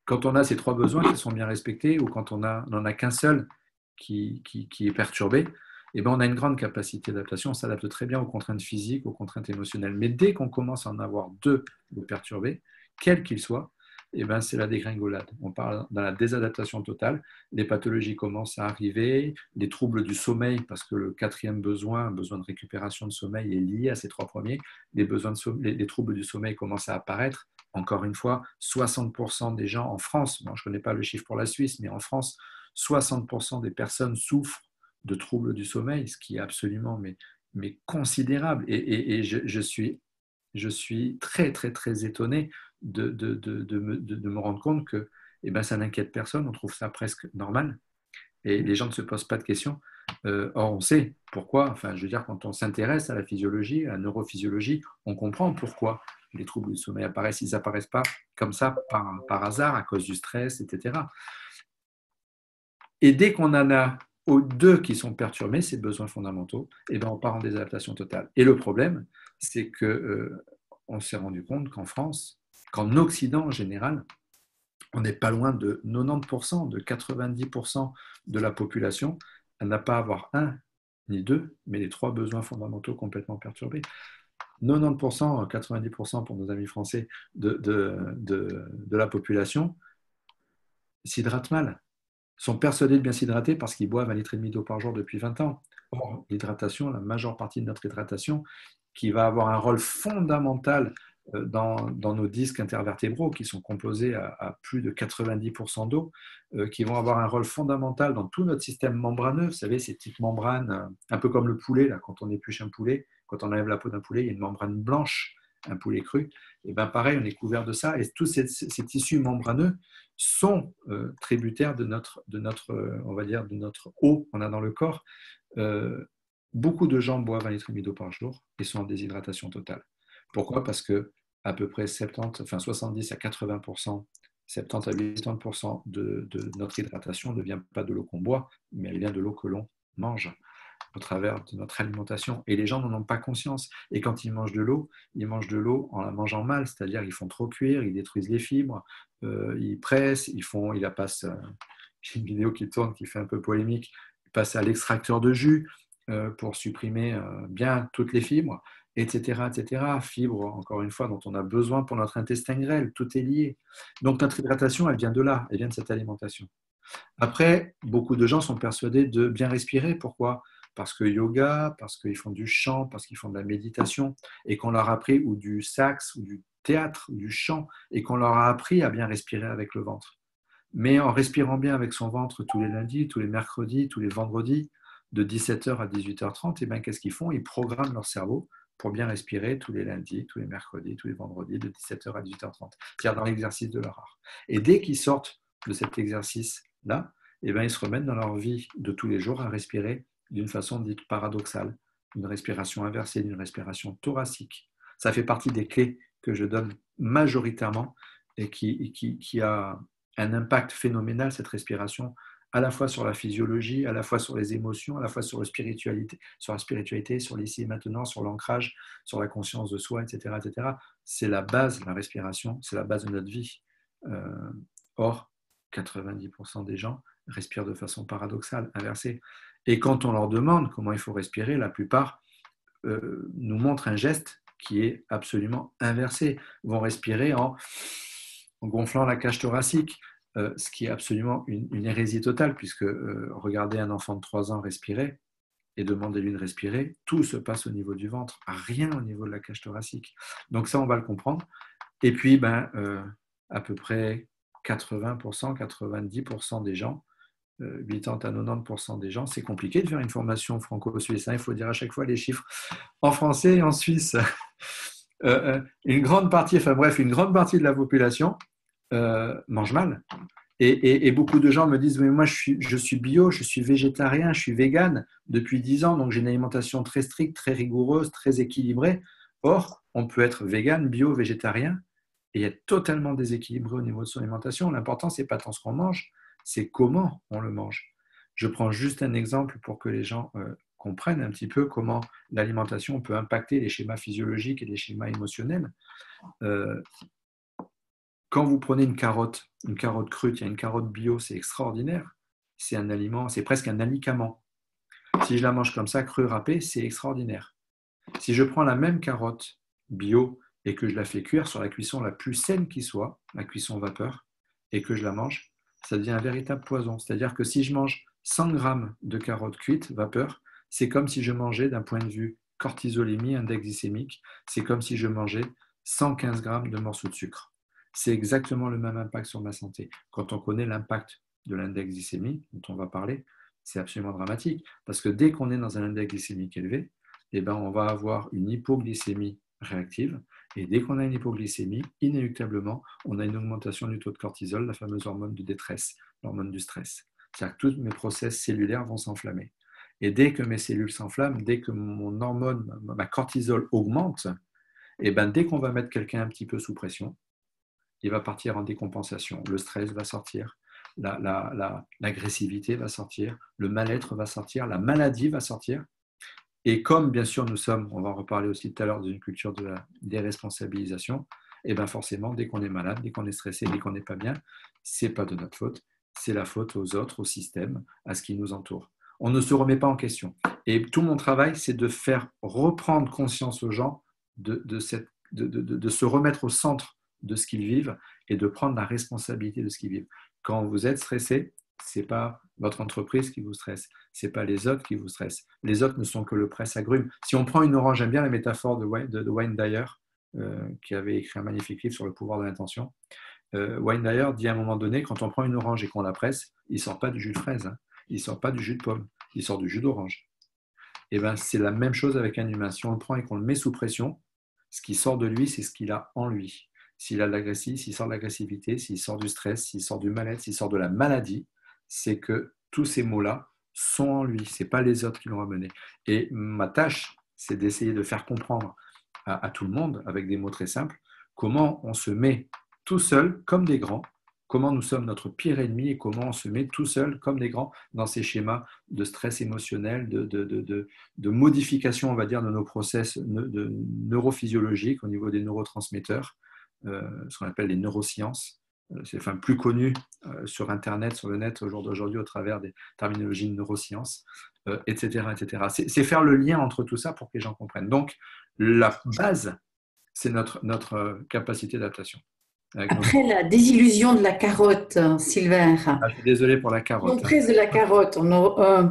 quand on a ces 3 besoins qui sont bien respectés, ou quand on n'en a qu'un seul qui est perturbé, on a une grande capacité d'adaptation. On s'adapte très bien aux contraintes physiques, aux contraintes émotionnelles. Mais dès qu'on commence à en avoir 2 de perturbés, quels qu'ils soient, c'est la dégringolade. On parle dans la désadaptation totale. Les pathologies commencent à arriver, les troubles du sommeil, parce que le 4e besoin, besoin de récupération de sommeil, est lié à ces 3 premiers. Les troubles du sommeil commencent à apparaître. Encore une fois, 60% des gens en France, bon, je ne connais pas le chiffre pour la Suisse, mais en France, 60% des personnes souffrent de troubles du sommeil, ce qui est absolument mais considérable. Et je suis très, très, très étonné de me rendre compte que ça n'inquiète personne, on trouve ça presque normal. Et les gens ne se posent pas de questions. Or, on sait pourquoi. Enfin, je veux dire, quand on s'intéresse à la physiologie, à la neurophysiologie, on comprend pourquoi les troubles du sommeil apparaissent. Ils n'apparaissent pas comme ça par hasard, à cause du stress, etc. Et dès qu'on en a aux deux qui sont perturbés, ces besoins fondamentaux, eh ben on part en désadaptation totale. Et le problème, c'est que on s'est rendu compte qu'en France, qu'en Occident en général, on n'est pas loin de 90%, de 90% de la population à n'a pas avoir un ni deux, mais les trois besoins fondamentaux complètement perturbés. 90%, 90% pour nos amis français de la population s'hydratent mal, sont persuadés de bien s'hydrater parce qu'ils boivent 1,5 litre d'eau par jour depuis 20 ans. Or, l'hydratation, la majeure partie de notre hydratation, qui va avoir un rôle fondamental dans nos disques intervertébraux, qui sont composés à plus de 90% d'eau, qui vont avoir un rôle fondamental dans tout notre système membraneux. Vous savez, ces petites membranes, un peu comme le poulet, là, quand on épluche un poulet, quand on enlève la peau d'un poulet, il y a une membrane blanche, un poulet cru. Et bien pareil, on est couvert de ça. Et tous ces tissus membraneux sont tributaires de notre, on va dire, de notre eau qu'on a dans le corps. Beaucoup de gens boivent 1,5 litre d'eau par jour et sont en déshydratation totale. Pourquoi? Parce que à peu près 70 à 80%, 70 à 80% de notre hydratation ne vient pas de l'eau qu'on boit, mais elle vient de l'eau que l'on mange au travers de notre alimentation. Et les gens n'en ont pas conscience. Et quand ils mangent de l'eau en la mangeant mal, c'est-à-dire ils font trop cuire, ils détruisent les fibres, ils pressent, il la passe, j'ai une vidéo qui tourne qui fait un peu polémique, ils passent à l'extracteur de jus pour supprimer bien toutes les fibres, etc., etc. Fibres, encore une fois, dont on a besoin pour notre intestin grêle, tout est lié. Donc notre hydratation, elle vient de là, elle vient de cette alimentation. Après, beaucoup de gens sont persuadés de bien respirer. Pourquoi? Parce que yoga, parce qu'ils font du chant, parce qu'ils font de la méditation, et qu'on leur a appris, ou du sax, ou du théâtre, ou du chant, et qu'on leur a appris à bien respirer avec le ventre. Mais en respirant bien avec son ventre tous les lundis, tous les mercredis, tous les vendredis, de 17h à 18h30, et bien, qu'est-ce qu'ils font? Ils programment leur cerveau pour bien respirer tous les lundis, tous les mercredis, tous les vendredis, de 17h à 18h30, c'est-à-dire dans l'exercice de leur art. Et dès qu'ils sortent de cet exercice-là, eh bien, ils se remettent dans leur vie de tous les jours à respirer d'une façon dite paradoxale, une respiration inversée, une respiration thoracique. Ça fait partie des clés que je donne majoritairement et qui a un impact phénoménal, cette respiration, à la fois sur la physiologie, à la fois sur les émotions, à la fois sur la spiritualité, sur l'ici et maintenant, sur l'ancrage, sur la conscience de soi, etc., etc. C'est la base, la respiration, c'est la base de notre vie. Or, 90% des gens respirent de façon paradoxale, inversée. Et quand on leur demande comment il faut respirer, la plupart nous montrent un geste qui est absolument inversé. Ils vont respirer en gonflant la cage thoracique, ce qui est absolument une hérésie totale, puisque regardez un enfant de 3 ans respirer et demandez-lui de respirer, tout se passe au niveau du ventre, rien au niveau de la cage thoracique. Donc ça, on va le comprendre. Et puis, à peu près 80%, 90% des gens, 80 à 90% des gens, c'est compliqué de faire une formation franco-suisse. Il faut dire à chaque fois les chiffres en français et en suisse. Une grande partie de la population mange mal. Et beaucoup de gens me disent, mais moi je suis bio, je suis végétarien, je suis vegan depuis 10 ans, donc j'ai une alimentation très stricte, très rigoureuse, très équilibrée. Or, on peut être vegan, bio, végétarien et être totalement déséquilibré au niveau de son alimentation. L'important, ce n'est pas tant ce qu'on mange, c'est comment on le mange. Je prends juste un exemple pour que les gens comprennent un petit peu comment l'alimentation peut impacter les schémas physiologiques et les schémas émotionnels. Quand vous prenez une carotte crue, il y a une carotte bio, c'est extraordinaire. C'est un aliment, c'est presque un alicament. Si je la mange comme ça, crue, râpée, c'est extraordinaire. Si je prends la même carotte bio et que je la fais cuire sur la cuisson la plus saine qui soit, la cuisson vapeur, et que je la mange, ça devient un véritable poison. C'est-à-dire que si je mange 100 grammes de carottes cuites vapeur, c'est comme si je mangeais, d'un point de vue cortisolémie, index glycémique, c'est comme si je mangeais 115 grammes de morceaux de sucre. C'est exactement le même impact sur ma santé. Quand on connaît l'impact de l'index glycémique, dont on va parler, c'est absolument dramatique. Parce que dès qu'on est dans un index glycémique élevé, on va avoir une hypoglycémie réactive. Et dès qu'on a une hypoglycémie, inéluctablement, on a une augmentation du taux de cortisol, la fameuse hormone de détresse, l'hormone du stress. C'est-à-dire que tous mes process cellulaires vont s'enflammer. Et dès que mes cellules s'enflamment, dès que mon hormone, ma cortisol augmente, et ben dès qu'on va mettre quelqu'un un petit peu sous pression, il va partir en décompensation. Le stress va sortir, l'agressivité va sortir, le mal-être va sortir, la maladie va sortir. Et comme, bien sûr, nous sommes, on va en reparler aussi tout à l'heure, d'une culture de la déresponsabilisation, et bien forcément, dès qu'on est malade, dès qu'on est stressé, dès qu'on n'est pas bien, ce n'est pas de notre faute, c'est la faute aux autres, au système, à ce qui nous entoure. On ne se remet pas en question. Et tout mon travail, c'est de faire reprendre conscience aux gens de se remettre au centre de ce qu'ils vivent et de prendre la responsabilité de ce qu'ils vivent. Quand vous êtes stressé, ce n'est pas votre entreprise qui vous stresse, ce n'est pas les autres qui vous stressent. Les autres ne sont que le presse-agrumes. Si on prend une orange, j'aime bien la métaphore de Wayne Dyer, qui avait écrit un magnifique livre sur le pouvoir de l'intention. Wayne Dyer dit à un moment donné, quand on prend une orange et qu'on la presse, il ne sort pas du jus de fraise, hein. Il ne sort pas du jus de pomme, il sort du jus d'orange. Et ben, c'est la même chose avec un humain. Si on le prend et qu'on le met sous pression, ce qui sort de lui, c'est ce qu'il a en lui. S'il a de l'agressivité, s'il sort de l'agressivité, s'il sort du stress, s'il sort du mal-être, s'il sort de la maladie, c'est que tous ces mots-là sont en lui. Ce n'est pas les autres qui l'ont ramené. Et ma tâche, c'est d'essayer de faire comprendre à tout le monde, avec des mots très simples, comment on se met tout seul, comme des grands, comment nous sommes notre pire ennemi et comment on se met tout seul, comme des grands, dans ces schémas de stress émotionnel, de modification, on va dire, de nos process neurophysiologiques au niveau des neurotransmetteurs, ce qu'on appelle les neurosciences. C'est plus connu sur Internet, sur le net, au jour d'aujourd'hui, au travers des terminologies de neurosciences, etc. etc. C'est faire le lien entre tout ça pour que les gens comprennent. Donc, la base, c'est notre capacité d'adaptation. Après la désillusion de la carotte, Sylvain. Je suis désolé pour la carotte. L'emprise de la carotte.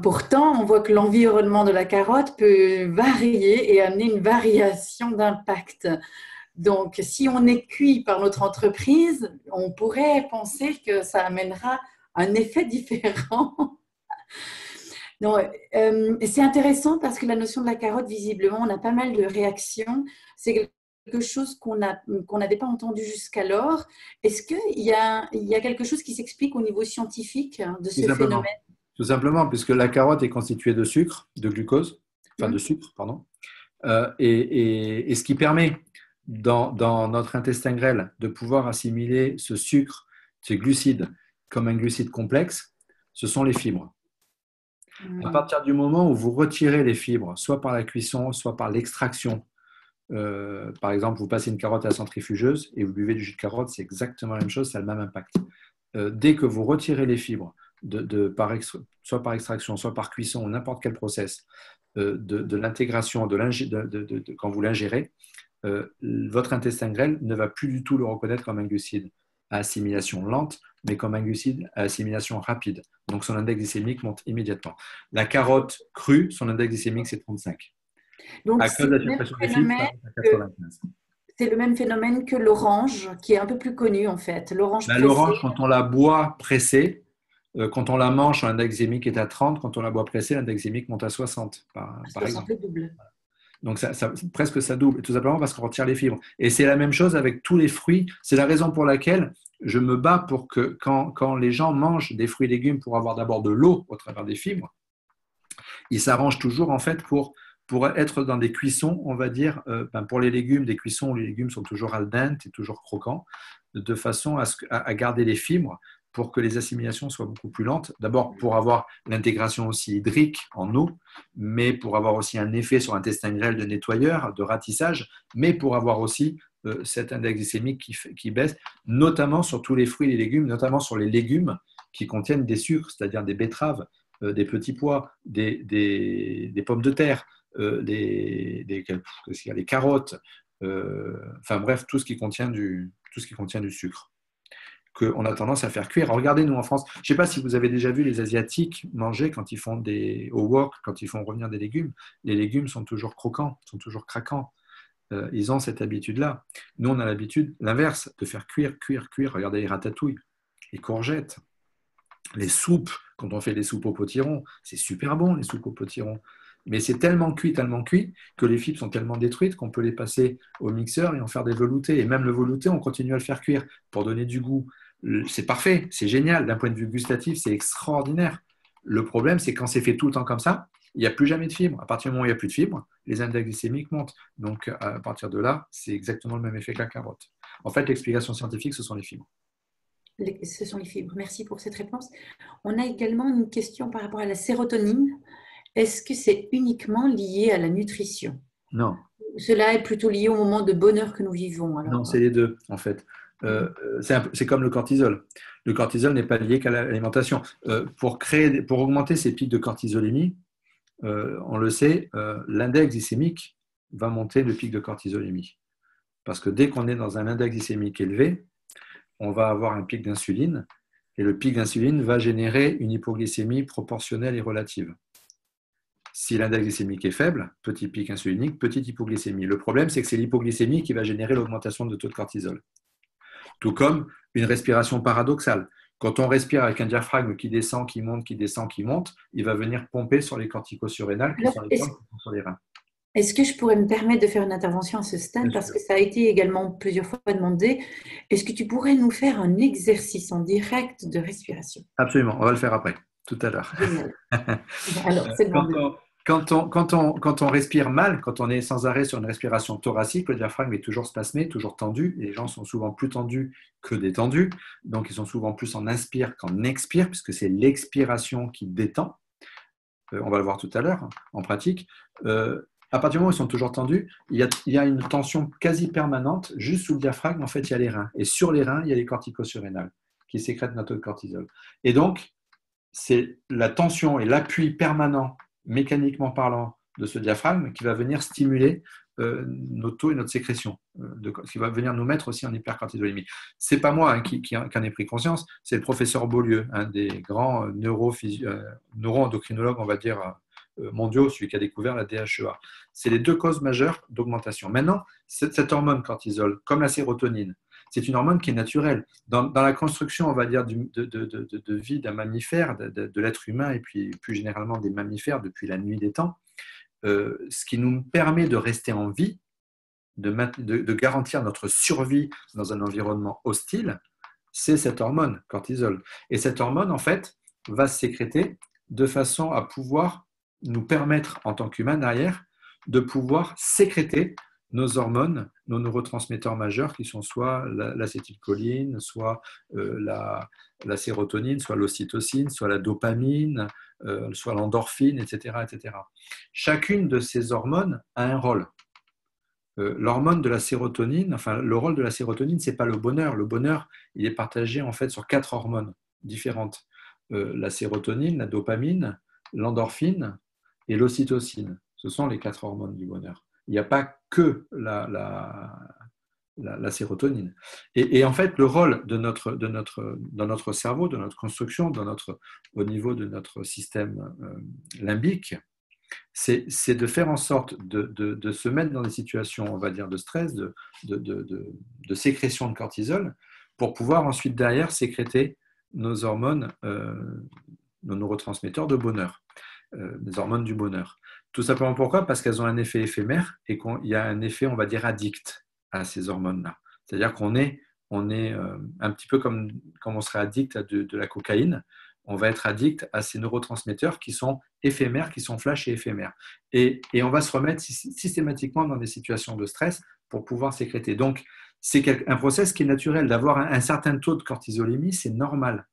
Pourtant, on voit que l'environnement de la carotte peut varier et amener une variation d'impact. Donc, si on est cuit par notre entreprise, on pourrait penser que ça amènera un effet différent. C'est intéressant parce que la notion de la carotte, visiblement, on a pas mal de réactions. C'est quelque chose qu'on n'avait pas entendu jusqu'alors. Est-ce qu'il y a quelque chose qui s'explique au niveau scientifique de ce phénomène? Tout simplement, puisque la carotte est constituée de sucre, de glucose, de sucre, pardon. Et ce qui permet dans notre intestin grêle de pouvoir assimiler ce sucre, ces glucides, comme un glucide complexe, ce sont les fibres. À partir du moment où vous retirez les fibres, soit par la cuisson, soit par l'extraction, par exemple, vous passez une carotte à la centrifugeuse et vous buvez du jus de carotte, c'est exactement la même chose, ça a le même impact. Dès que vous retirez les fibres, soit par extraction, soit par cuisson, ou n'importe quel process, de l'intégration, quand vous l'ingérez, votre intestin grêle ne va plus du tout le reconnaître comme un glucide à assimilation lente, mais comme un glucide à assimilation rapide. Donc son index glycémique monte immédiatement. La carotte crue, son index glycémique, c'est 35. Donc, c'est le même phénomène que l'orange, qui est un peu plus connu en fait. L'orange, quand on la boit pressée, quand on la mange, son index glycémique est à 30. Quand on la boit pressée, l'index glycémique monte à 60, par exemple. Double. Donc, presque ça double, tout simplement parce qu'on retire les fibres. Et c'est la même chose avec tous les fruits. C'est la raison pour laquelle je me bats pour que quand les gens mangent des fruits et légumes pour avoir d'abord de l'eau au travers des fibres, ils s'arrangent toujours en fait pour être dans des cuissons, on va dire, pour les légumes, des cuissons où les légumes sont toujours al dente et toujours croquants, de façon à garder les fibres pour que les assimilations soient beaucoup plus lentes. D'abord, pour avoir l'intégration aussi hydrique en eau, mais pour avoir aussi un effet sur l'intestin grêle de nettoyeur, de ratissage, mais pour avoir aussi cet index glycémique qui baisse, notamment sur tous les fruits et les légumes, notamment sur les légumes qui contiennent des sucres, c'est-à-dire des betteraves, des petits pois, des pommes de terre, des carottes, bref, tout ce qui contient du sucre, qu'on a tendance à faire cuire. Alors, regardez, nous en France, je ne sais pas si vous avez déjà vu les Asiatiques manger quand ils font au wok, quand ils font revenir des légumes. Les légumes sont toujours croquants, sont toujours craquants. Ils ont cette habitude-là. Nous, on a l'habitude, l'inverse, de faire cuire. Regardez les ratatouilles, les courgettes, les soupes. Quand on fait des soupes au potiron, c'est super bon, les soupes au potiron. Mais c'est tellement cuit que les fibres sont tellement détruites qu'on peut les passer au mixeur et en faire des veloutés. Et même le velouté, on continue à le faire cuire pour donner du goût. c'est parfait, c'est génial. D'un point de vue gustatif, c'est extraordinaire. Le problème, c'est quand c'est fait tout le temps comme ça, il n'y a plus jamais de fibres. À partir du moment où il n'y a plus de fibres, les index glycémiques montent. Donc, à partir de là, c'est exactement le même effet que la carotte. En fait, l'explication scientifique, ce sont les fibres. Ce sont les fibres. Merci pour cette réponse. On a également une question par rapport à la sérotonine. Est-ce que c'est uniquement lié à la nutrition? Non. Cela est plutôt lié au moment de bonheur que nous vivons. Alors, non, c'est les deux, en fait. C'est comme le cortisol. Le cortisol n'est pas lié qu'à l'alimentation. Pour augmenter ces pics de cortisolémie, on le sait, l'index glycémique va monter le pic de cortisolémie. Parce que dès qu'on est dans un index glycémique élevé, on va avoir un pic d'insuline, et le pic d'insuline va générer une hypoglycémie proportionnelle et relative. Si l'index glycémique est faible, petit pic insulinique, petite hypoglycémie. Le problème, c'est que c'est l'hypoglycémie qui va générer l'augmentation de taux de cortisol. Tout comme une respiration paradoxale. Quand on respire avec un diaphragme qui descend, qui monte, qui descend, qui monte, il va venir pomper sur les corticosurrénales qui sont les points qui sont sur les reins. Est-ce que je pourrais me permettre de faire une intervention à ce stade, parce que ça a été également plusieurs fois demandé. Est-ce que tu pourrais nous faire un exercice en direct de respiration? Absolument, on va le faire après, tout à l'heure. Génial. Alors, c'est demandé. Quand on respire mal, quand on est sans arrêt sur une respiration thoracique, le diaphragme est toujours spasmé, toujours tendu, et les gens sont souvent plus tendus que détendus, donc ils sont souvent plus en inspire qu'en expire, puisque c'est l'expiration qui détend. On va le voir tout à l'heure en pratique. À partir du moment où ils sont toujours tendus, il y a une tension quasi permanente. Juste sous le diaphragme, en fait, il y a les reins. Et sur les reins, il y a les corticosurrénales qui sécrètent notre cortisol. Et donc, c'est la tension et l'appui permanent, mécaniquement parlant, de ce diaphragme qui va venir stimuler nos taux et notre sécrétion, qui va venir nous mettre aussi en hypercortisolémie. Ce n'est pas moi qui en ai pris conscience, c'est le professeur Beaulieu, un des grands neuro-endocrinologues, on va dire, mondiaux, celui qui a découvert la DHEA. C'est les deux causes majeures d'augmentation. Maintenant, cette hormone cortisol, comme la sérotonine, c'est une hormone qui est naturelle. Dans la construction, on va dire, de vie d'un mammifère, de l'être humain, et puis plus généralement des mammifères depuis la nuit des temps, ce qui nous permet de rester en vie, de garantir notre survie dans un environnement hostile, c'est cette hormone cortisol. Et cette hormone, en fait, va se sécréter de façon à pouvoir nous permettre, en tant qu'humains derrière, de pouvoir sécréter nos hormones, nos neurotransmetteurs majeurs, qui sont soit l'acétylcholine, soit la sérotonine, soit l'ocytocine, soit la dopamine, soit l'endorphine, etc., etc. Chacune de ces hormones a un rôle. L'hormone de la sérotonine, enfin le rôle de la sérotonine, c'est pas le bonheur. Le bonheur, il est partagé en fait sur 4 hormones différentes. La sérotonine, la dopamine, l'endorphine et l'ocytocine. Ce sont les 4 hormones du bonheur. Il n'y a pas que la sérotonine. Et en fait, le rôle dans notre cerveau, de notre construction, au niveau de notre système limbique, c'est de faire en sorte de se mettre dans des situations, on va dire, de stress, de sécrétion de cortisol, pour pouvoir ensuite derrière sécréter nos hormones, nos neurotransmetteurs de bonheur, des hormones du bonheur. Tout simplement pourquoi? Parce qu'elles ont un effet éphémère et qu'il y a un effet, on va dire, addict à ces hormones-là. C'est-à-dire qu'on est un petit peu comme on serait addict à de la cocaïne. On va être addict à ces neurotransmetteurs qui sont éphémères, qui sont flash et éphémères. Et on va se remettre systématiquement dans des situations de stress pour pouvoir sécréter. Donc, c'est un process qui est naturel. D'avoir un certain taux de cortisolémie, c'est normal.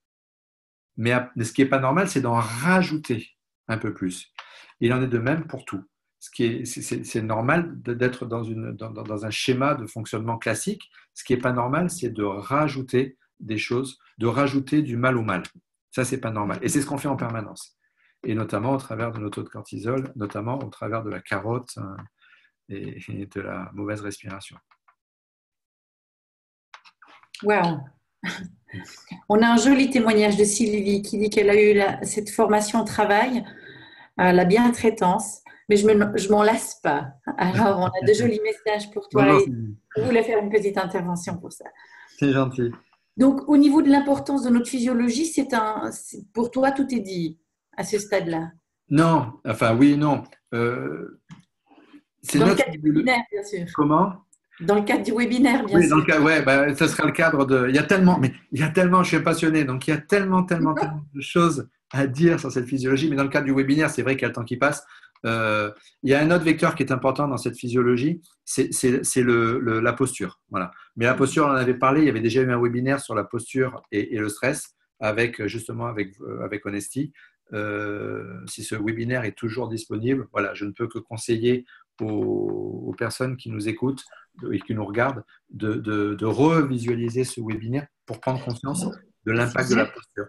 Mais ce qui n'est pas normal, c'est d'en rajouter un peu plus. Il en est de même pour tout. C'est normal d'être dans un schéma de fonctionnement classique. Ce qui n'est pas normal, c'est de rajouter des choses, de rajouter du mal au mal. Ça, ce n'est pas normal. Et c'est ce qu'on fait en permanence. Et notamment au travers de nos taux de cortisol, notamment au travers de la carotte et de la mauvaise respiration. Wow. On a un joli témoignage de Sylvie qui dit qu'elle a eu cette formation au travail, la bientraitance, mais je m'en lasse pas. Alors, on a de jolis messages pour toi. Non, et je voulais faire une petite intervention pour ça. C'est gentil. Donc, au niveau de l'importance de notre physiologie, pour toi, tout est dit à ce stade-là. Non, enfin oui, non. C'est dans le cadre culinaire, bien sûr. Comment? Dans le cadre du webinaire, bien Oui, dans sûr. le cas, ouais, bah, ça sera le cadre de. Il y a tellement, mais il y a tellement, je suis passionné, donc il y a tellement de choses à dire sur cette physiologie. Mais dans le cadre du webinaire, c'est vrai qu'il y a le temps qui passe. Euh, il y a un autre vecteur qui est important dans cette physiologie, c'est la posture. Voilà. Mais la posture, on en avait parlé, il y avait déjà eu un webinaire sur la posture et le stress avec justement avec Honesty. Si ce webinaire est toujours disponible, voilà, je ne peux que conseiller aux personnes qui nous écoutent et qui nous regardent de revisualiser ce webinaire pour prendre conscience de l'impact de la posture.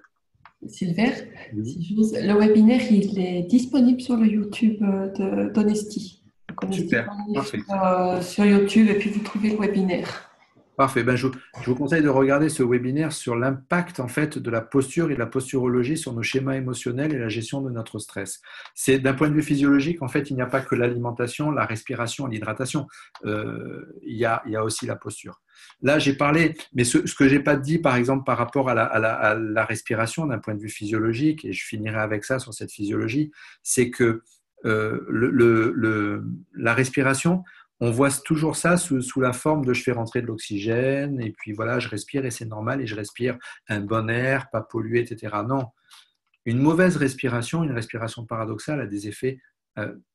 Sylvain, Oui. le webinaire, il est disponible sur le YouTube d'Honesty. Donc, Super, parfait. sur YouTube et puis vous trouvez le webinaire. Parfait. Ben, je vous conseille de regarder ce webinaire sur l'impact en fait de la posture et de la posturologie sur nos schémas émotionnels et la gestion de notre stress. C'est d'un point de vue physiologique, en fait, il n'y a pas que l'alimentation, la respiration, l'hydratation. Il y a aussi la posture. Là, j'ai parlé, mais ce que j'ai pas dit, par exemple, par rapport à la respiration d'un point de vue physiologique, et je finirai avec ça sur cette physiologie, c'est que la respiration, on voit toujours ça sous la forme de je fais rentrer de l'oxygène et puis voilà, je respire et c'est normal et je respire un bon air, pas pollué, etc. Non, une mauvaise respiration, une respiration paradoxale a des effets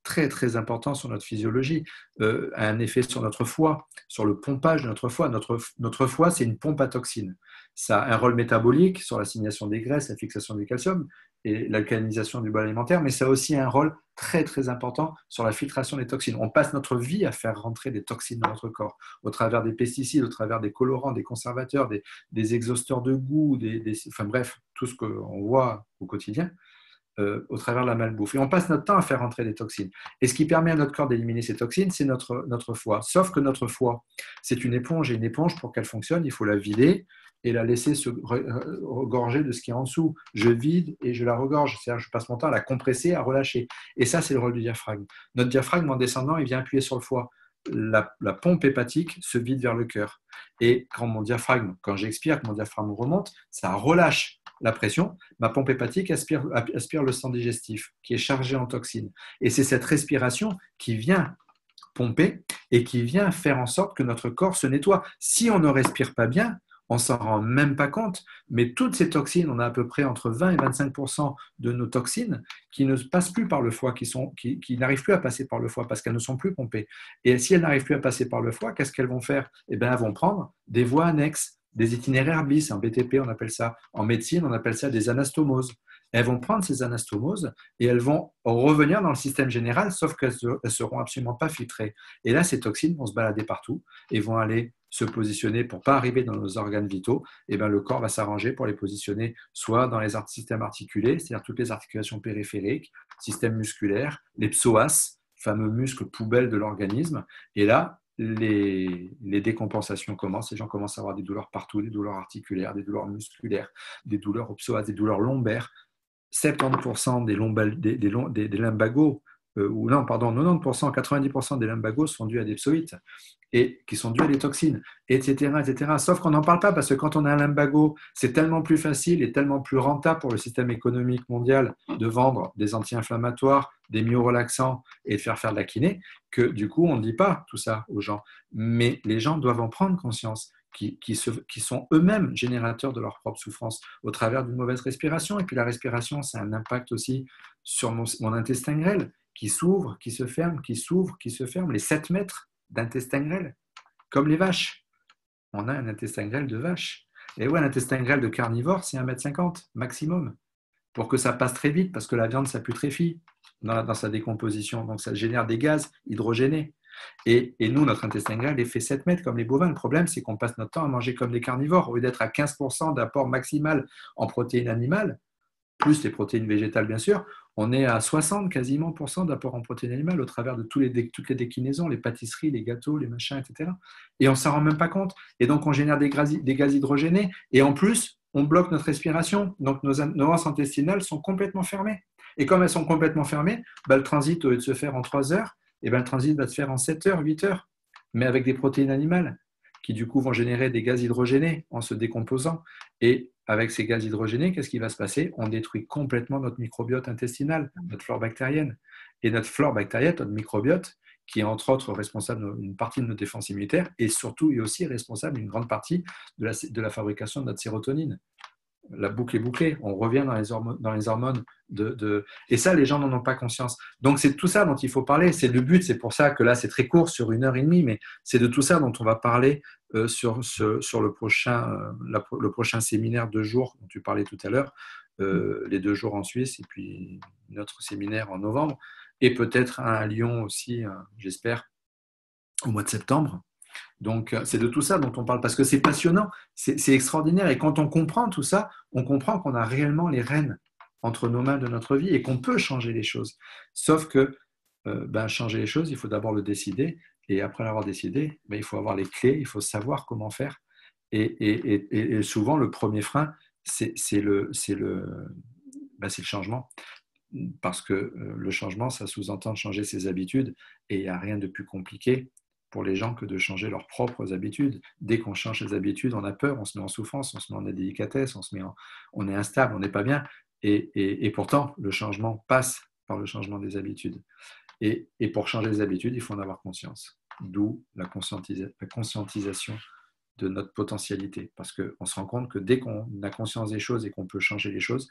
très très importants sur notre physiologie, a un effet sur notre foie, sur le pompage de notre foie. Notre foie, c'est une pompe à toxines. Ça a un rôle métabolique sur l'assimilation des graisses, la fixation du calcium et l'alcalinisation du bol alimentaire, mais ça a aussi un rôle très très important sur la filtration des toxines. On passe notre vie à faire rentrer des toxines dans notre corps, au travers des pesticides, au travers des colorants, des conservateurs, des exhausteurs de goût, enfin bref, tout ce qu'on voit au quotidien. Au travers de la malbouffe. Et on passe notre temps à faire rentrer des toxines. Et ce qui permet à notre corps d'éliminer ces toxines, c'est notre foie. Sauf que notre foie, c'est une éponge. Et une éponge, pour qu'elle fonctionne, il faut la vider et la laisser se regorger de ce qui est en dessous. Je vide et je la regorge. C'est-à-dire je passe mon temps à la compresser, à relâcher. Et ça, c'est le rôle du diaphragme. Notre diaphragme, en descendant, il vient appuyer sur le foie. La pompe hépatique se vide vers le cœur. Et quand j'expire, que mon diaphragme remonte, ça relâche la pression, ma pompe hépatique aspire le sang digestif qui est chargé en toxines. Et c'est cette respiration qui vient pomper et qui vient faire en sorte que notre corps se nettoie. Si on ne respire pas bien, on ne s'en rend même pas compte, mais toutes ces toxines, on a à peu près entre 20 et 25% de nos toxines qui ne passent plus par le foie, qui n'arrivent plus à passer par le foie parce qu'elles ne sont plus pompées. Et si elles n'arrivent plus à passer par le foie, qu'est-ce qu'elles vont faire? Eh bien, elles vont prendre des voies annexes, des itinéraires bis, en BTP on appelle ça, en médecine on appelle ça des anastomoses. Elles vont prendre ces anastomoses et elles vont revenir dans le système général, sauf qu'elles ne seront absolument pas filtrées. Et là, ces toxines vont se balader partout et vont aller se positionner pour ne pas arriver dans nos organes vitaux. Et bien, le corps va s'arranger pour les positionner soit dans les systèmes articulés, c'est-à-dire toutes les articulations périphériques, système musculaire, les psoas, fameux muscles poubelles de l'organisme. Et là, les décompensations commencent, les gens commencent à avoir des douleurs partout, des douleurs articulaires, des douleurs musculaires, des douleurs au psoas, des douleurs lombaires. 70% des lumbagos, ou non, pardon, 90%, 90% des lumbagos sont dus à des psoïtes et qui sont dus à des toxines, etc., etc. Sauf qu'on n'en parle pas parce que quand on a un lumbago, c'est tellement plus facile et tellement plus rentable pour le système économique mondial de vendre des anti-inflammatoires, des myorelaxants et de faire de la kiné que du coup, on ne dit pas tout ça aux gens. Mais les gens doivent en prendre conscience. Qui sont eux-mêmes générateurs de leur propre souffrance au travers d'une mauvaise respiration. Et puis la respiration, ça a un impact aussi sur mon intestin grêle qui s'ouvre, qui se ferme, qui s'ouvre, qui se ferme. Les 7 mètres d'intestin grêle, comme les vaches. On a un intestin grêle de vache. Et ouais, un intestin grêle de carnivore, c'est 1,50 m maximum. Pour que ça passe très vite, parce que la viande, ça putréfie dans sa décomposition. Donc ça génère des gaz hydrogénés. Et nous, notre intestin grêle est fait 7 mètres comme les bovins. Le problème, c'est qu'on passe notre temps à manger comme des carnivores. Au lieu d'être à 15% d'apport maximal en protéines animales, plus les protéines végétales, bien sûr, on est à 60 quasiment d'apport en protéines animales au travers de toutes les déclinaisons, les pâtisseries, les gâteaux, les machins, etc. Et on ne s'en rend même pas compte. Et donc, on génère des gaz hydrogénés. Et en plus, on bloque notre respiration. Donc, nos anses intestinales sont complètement fermées. Et comme elles sont complètement fermées, le transit, au lieu de se faire en 3 heures, et le transit va se faire en 7 heures, 8 heures, mais avec des protéines animales qui du coup vont générer des gaz hydrogénés en se décomposant. Et avec ces gaz hydrogénés, qu'est-ce qui va se passer? On détruit complètement notre microbiote intestinal, notre flore bactérienne. Et notre flore bactérienne, notre microbiote, qui est entre autres responsable d'une partie de nos défenses immunitaires et surtout est aussi responsable d'une grande partie de la fabrication de notre sérotonine. La boucle est bouclée, on revient dans les hormones et ça, les gens n'en ont pas conscience. Donc, c'est tout ça dont il faut parler. C'est le but, c'est pour ça que là, c'est très court, sur 1h30, mais c'est de tout ça dont on va parler sur le prochain séminaire 2 jours dont tu parlais tout à l'heure, les 2 jours en Suisse et puis notre séminaire en novembre, et peut-être un à Lyon aussi, j'espère, au mois de septembre. Donc, c'est de tout ça dont on parle, parce que c'est passionnant, c'est extraordinaire. Et quand on comprend tout ça, on comprend qu'on a réellement les rênes entre nos mains de notre vie et qu'on peut changer les choses. Sauf que changer les choses, il faut d'abord le décider. Et après l'avoir décidé, il faut avoir les clés, il faut savoir comment faire. Et souvent, le premier frein, c'est le changement. Parce que le changement, ça sous-entend de changer ses habitudes. Et il n'y a rien de plus compliqué pour les gens que de changer leurs propres habitudes. Dès qu'on change ses habitudes, on a peur, on se met en souffrance, on se met en indélicatesse, on est instable, on n'est pas bien. Et pourtant, le changement passe par le changement des habitudes. Et pour changer les habitudes, il faut en avoir conscience. D'où la conscientisation de notre potentialité. Parce qu'on se rend compte que dès qu'on a conscience des choses et qu'on peut changer les choses,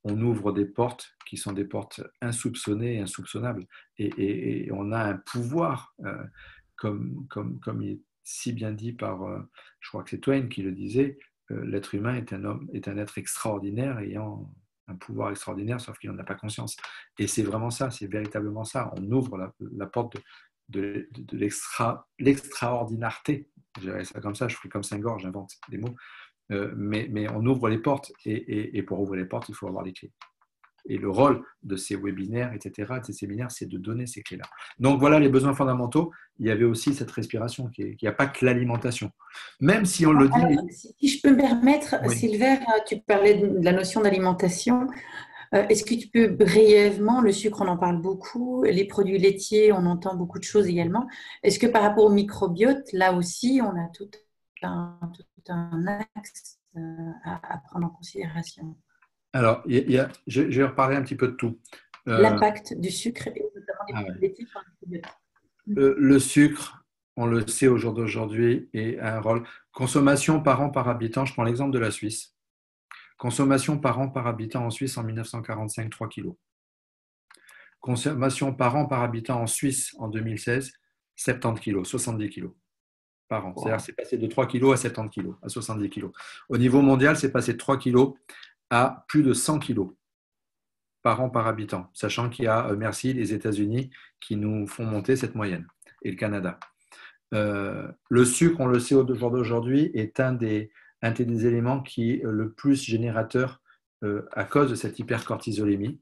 on ouvre des portes qui sont des portes insoupçonnées et insoupçonnables. Et on a un pouvoir... Comme il est si bien dit par, je crois que c'est Twain qui le disait, l'être humain est un être extraordinaire ayant un pouvoir extraordinaire, sauf qu'il n'en a pas conscience. Et c'est vraiment ça, c'est véritablement ça. On ouvre la porte de l'extraordinarité. Je dirais ça comme ça, je ferai comme Saint-Gorge, j'invente des mots. Mais on ouvre les portes, et pour ouvrir les portes, il faut avoir les clés. Et le rôle de ces webinaires, etc., de ces séminaires, c'est de donner ces clés-là. Donc voilà les besoins fondamentaux. Il y avait aussi cette respiration, qu'il n'y a pas que l'alimentation. Même si on le dit... Alors, si je peux me permettre, Oui. Sylvain, tu parlais de la notion d'alimentation. Est-ce que tu peux brièvement, le sucre, on en parle beaucoup, les produits laitiers, on entend beaucoup de choses également. Est-ce que par rapport au microbiote, là aussi, on a tout un axe à prendre en considération? Alors, je vais reparler un petit peu de tout. L'impact du sucre et notamment des produits laitiers sur le microbiote. Le sucre, on le sait au jour d'aujourd'hui, a un rôle. Consommation par an par habitant, je prends l'exemple de la Suisse. Consommation par an par habitant en Suisse en 1945, 3 kilos. Consommation par an par habitant en Suisse en 2016, 70 kilos, 70 kilos par an. C'est-à-dire que c'est passé de 3 kilos à 70 kilos, à 70 kilos. Au niveau mondial, c'est passé de 3 kilos à plus de 100 kilos par an par habitant, sachant qu'il y a, merci, les États-Unis qui nous font monter cette moyenne, et le Canada. Le sucre, on le sait au jour d'aujourd'hui, est un des éléments qui est le plus générateur à cause de cette hypercortisolémie,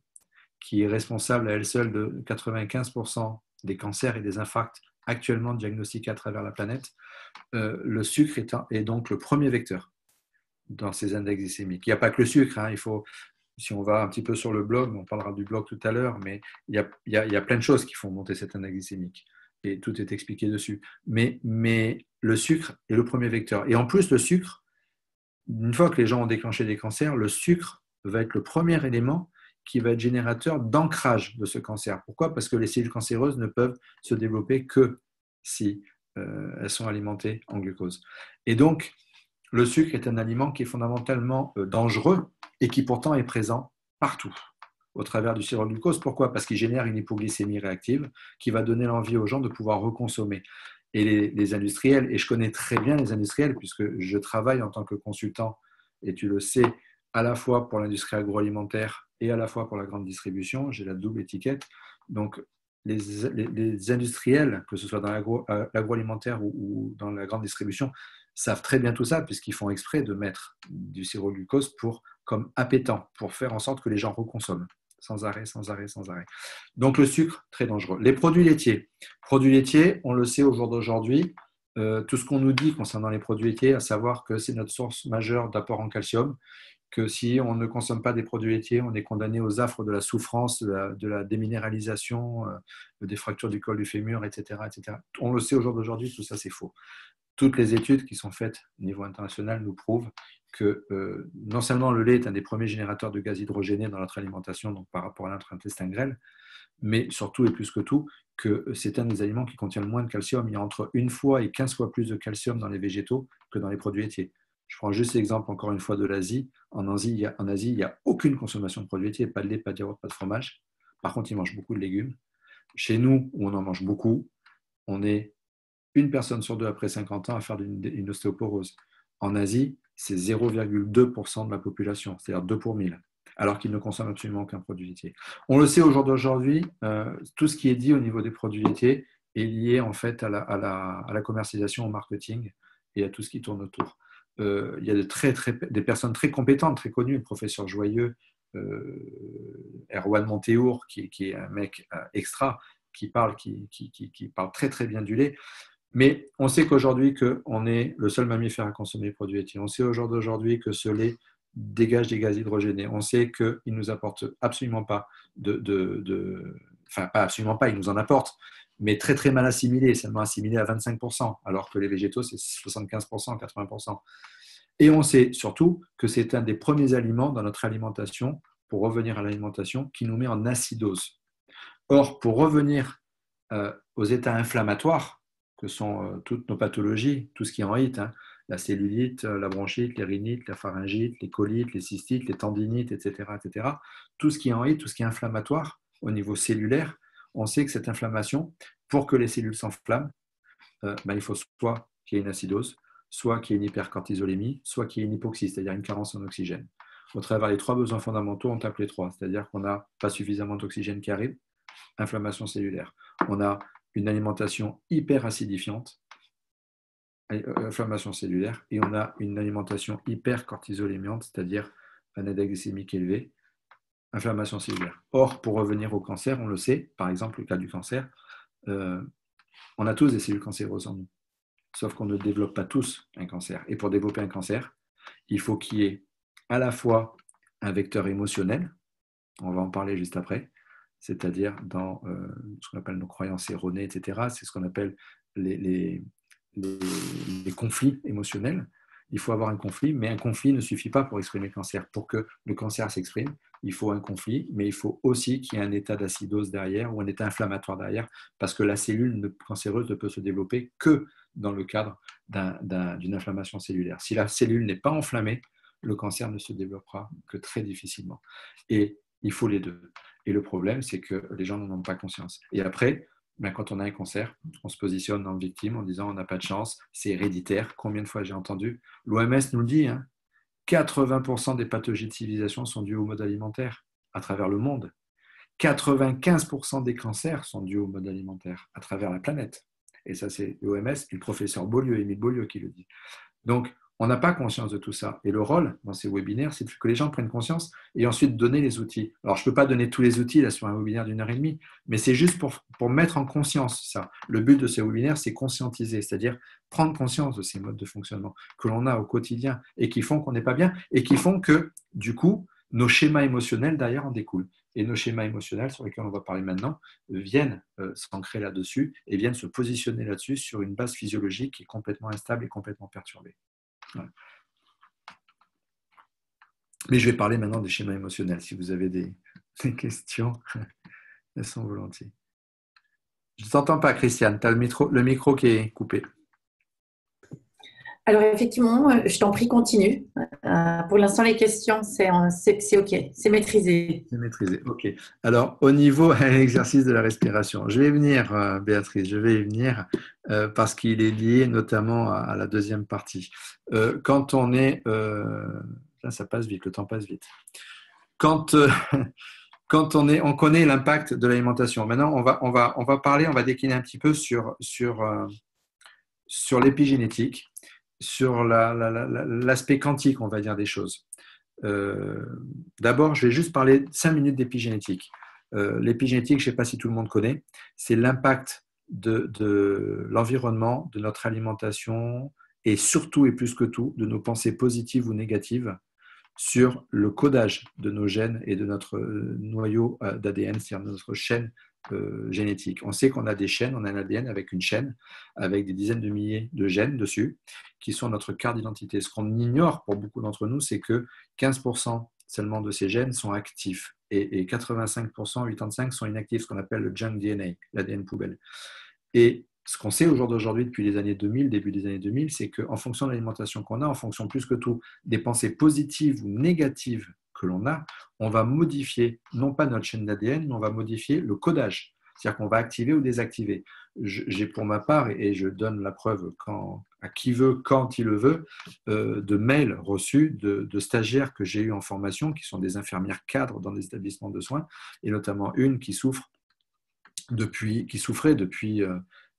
qui est responsable à elle seule de 95% des cancers et des infarcts actuellement diagnostiqués à travers la planète. Le sucre est donc le premier vecteur dans ces index glycémiques. Il n'y a pas que le sucre, il faut, si on va un petit peu sur le blog, on parlera du blog tout à l'heure, mais il y a plein de choses qui font monter cet index glycémique. Et tout est expliqué dessus. Mais le sucre est le premier vecteur. Et en plus, le sucre, une fois que les gens ont déclenché des cancers, le sucre va être le premier élément qui va être générateur d'ancrage de ce cancer. Pourquoi ? Parce que les cellules cancéreuses ne peuvent se développer que si elles sont alimentées en glucose. Et donc, le sucre est un aliment qui est fondamentalement dangereux et qui pourtant est présent partout au travers du sirop de glucose. Pourquoi ? Parce qu'il génère une hypoglycémie réactive qui va donner l'envie aux gens de pouvoir reconsommer. Et les industriels, et je connais très bien les industriels puisque je travaille en tant que consultant, et tu le sais, à la fois pour l'industrie agroalimentaire et à la fois pour la grande distribution, j'ai la double étiquette. Donc, les industriels, que ce soit dans l'agroalimentaire ou dans la grande distribution, savent très bien tout ça puisqu'ils font exprès de mettre du sirop de glucose comme appétant, pour faire en sorte que les gens reconsomment sans arrêt, sans arrêt, sans arrêt. Donc le sucre, très dangereux. Les produits laitiers. Produits laitiers, on le sait au jour d'aujourd'hui, tout ce qu'on nous dit concernant les produits laitiers, à savoir que c'est notre source majeure d'apport en calcium, que si on ne consomme pas des produits laitiers, on est condamné aux affres de la souffrance, de la déminéralisation, des fractures du col du fémur, etc., etc. On le sait au jour d'aujourd'hui, tout ça c'est faux. toutes les études qui sont faites au niveau international nous prouvent que non seulement le lait est un des premiers générateurs de gaz hydrogéné dans notre alimentation, donc par rapport à notre intestin grêle, mais surtout et plus que tout, que c'est un des aliments qui contient le moins de calcium. Il y a entre 1 fois et 15 fois plus de calcium dans les végétaux que dans les produits laitiers. Je prends juste l'exemple encore une fois de l'Asie. En Asie, il n'y a aucune consommation de produits laitiers, pas de lait, pas de yaourt, pas de fromage. Par contre, ils mangent beaucoup de légumes. Chez nous, où on en mange beaucoup, on est une personne sur deux après 50 ans à faire une ostéoporose. En Asie, c'est 0,2% de la population, c'est-à-dire 2 pour 1000, alors qu'ils ne consomment absolument aucun produit laitier. On le sait au jour d'aujourd'hui, tout ce qui est dit au niveau des produits laitiers est lié en fait à la commercialisation, au marketing et à tout ce qui tourne autour. Il y a des personnes très compétentes, très connues, le professeur Joyeux, Erwan Montéour, qui est un mec extra, qui parle très très bien du lait. Mais on sait qu'aujourd'hui, on est le seul mammifère à consommer les produits laitiers. On sait au jour d'aujourd'hui que ce lait dégage des gaz hydrogénés. On sait qu'il ne nous apporte absolument pas enfin, pas absolument pas, il nous en apporte, mais très très mal assimilé, seulement assimilé à 25%, alors que les végétaux, c'est 75%, 80%. Et on sait surtout que c'est un des premiers aliments dans notre alimentation, pour revenir à l'alimentation, qui nous met en acidose. Or, pour revenir aux états inflammatoires, que sont toutes nos pathologies, tout ce qui est en HIT, la cellulite, la bronchite, les rhinites, la pharyngite, les colites, les cystites, les tendinites, etc., etc. Tout ce qui est en HIT, tout ce qui est inflammatoire au niveau cellulaire, on sait que cette inflammation, pour que les cellules s'enflamment, il faut soit qu'il y ait une acidose, soit qu'il y ait une hypercortisolémie, soit qu'il y ait une hypoxie, c'est-à-dire une carence en oxygène. Au travers des 3 besoins fondamentaux, on tape les 3, c'est-à-dire qu'on n'a pas suffisamment d'oxygène qui arrive, inflammation cellulaire. On a une alimentation hyperacidifiante, inflammation cellulaire, et on a une alimentation hypercortisolémiante, c'est-à-dire un index glycémique élevé, inflammation cellulaire. Or, pour revenir au cancer, on le sait, par exemple, le cas du cancer, on a tous des cellules cancéreuses en nous, sauf qu'on ne développe pas tous un cancer. Et pour développer un cancer, il faut qu'il y ait à la fois un vecteur émotionnel, on va en parler juste après, c'est-à-dire dans ce qu'on appelle nos croyances erronées, etc. C'est ce qu'on appelle les conflits émotionnels. Il faut avoir un conflit, mais un conflit ne suffit pas pour exprimer le cancer. Pour que le cancer s'exprime, il faut un conflit, mais il faut aussi qu'il y ait un état d'acidose derrière ou un état inflammatoire derrière, parce que la cellule cancéreuse ne peut se développer que dans le cadre d'une inflammation cellulaire. Si la cellule n'est pas enflammée, le cancer ne se développera que très difficilement. Et il faut les deux. Et le problème, c'est que les gens n'en ont pas conscience. Et après, quand on a un cancer, on se positionne en victime en disant on n'a pas de chance, c'est héréditaire. Combien de fois j'ai entendu? L'OMS nous le dit, 80% des pathologies de civilisation sont dues au mode alimentaire à travers le monde. 95% des cancers sont dus au mode alimentaire à travers la planète. Et ça, c'est l'OMS et le professeur Beaulieu, Émile Beaulieu, qui le dit. Donc, on n'a pas conscience de tout ça. Et le rôle dans ces webinaires, c'est que les gens prennent conscience et ensuite donner les outils. Alors, je ne peux pas donner tous les outils là, sur un webinaire d'1h30, mais c'est juste pour mettre en conscience ça. Le but de ces webinaires, c'est conscientiser, c'est-à-dire prendre conscience de ces modes de fonctionnement que l'on a au quotidien et qui font qu'on n'est pas bien et qui font que, du coup, nos schémas émotionnels derrière en découlent. Et nos schémas émotionnels, sur lesquels on va parler maintenant, viennent s'ancrer là-dessus et viennent se positionner là-dessus sur une base physiologique qui est complètement instable et complètement perturbée. Voilà. Mais je vais parler maintenant des schémas émotionnels. Si vous avez des questions, elles sont volontiers. Je ne t'entends pas, Christiane. Tu as le micro qui est coupé. Alors effectivement, je t'en prie, continue. Pour l'instant, les questions, c'est OK, c'est maîtrisé. C'est maîtrisé, OK. Alors, au niveau de l'exercice de la respiration, je vais y venir, Béatrice, je vais y venir parce qu'il est lié notamment à la deuxième partie. Quand on est... là, ça passe vite, le temps passe vite. Quand on connaît l'impact de l'alimentation. Maintenant, on va parler, on va décliner un petit peu sur l'épigénétique, sur l'aspect quantique, on va dire, des choses. D'abord, je vais juste parler 5 minutes d'épigénétique. L'épigénétique, je ne sais pas si tout le monde connaît, c'est l'impact de l'environnement, de notre alimentation et surtout et plus que tout, de nos pensées positives ou négatives sur le codage de nos gènes et de notre noyau d'ADN, c'est-à-dire notre chaîne génétique. On sait qu'on a des chaînes, on a un ADN avec une chaîne, avec des dizaines de milliers de gènes dessus, qui sont notre carte d'identité. Ce qu'on ignore pour beaucoup d'entre nous, c'est que 15% seulement de ces gènes sont actifs et 85%, 85% sont inactifs, ce qu'on appelle le junk DNA, l'ADN poubelle. Et ce qu'on sait au jour d'aujourd'hui depuis les années 2000, début des années 2000, c'est qu'en fonction de l'alimentation qu'on a, en fonction plus que tout des pensées positives ou négatives que l'on a, on va modifier, non pas notre chaîne d'ADN, mais on va modifier le codage. C'est-à-dire qu'on va activer ou désactiver. J'ai pour ma part, et je donne la preuve à qui veut, quand il le veut, de mails reçus de stagiaires que j'ai eus en formation, qui sont des infirmières cadres dans des établissements de soins, et notamment une qui souffrait depuis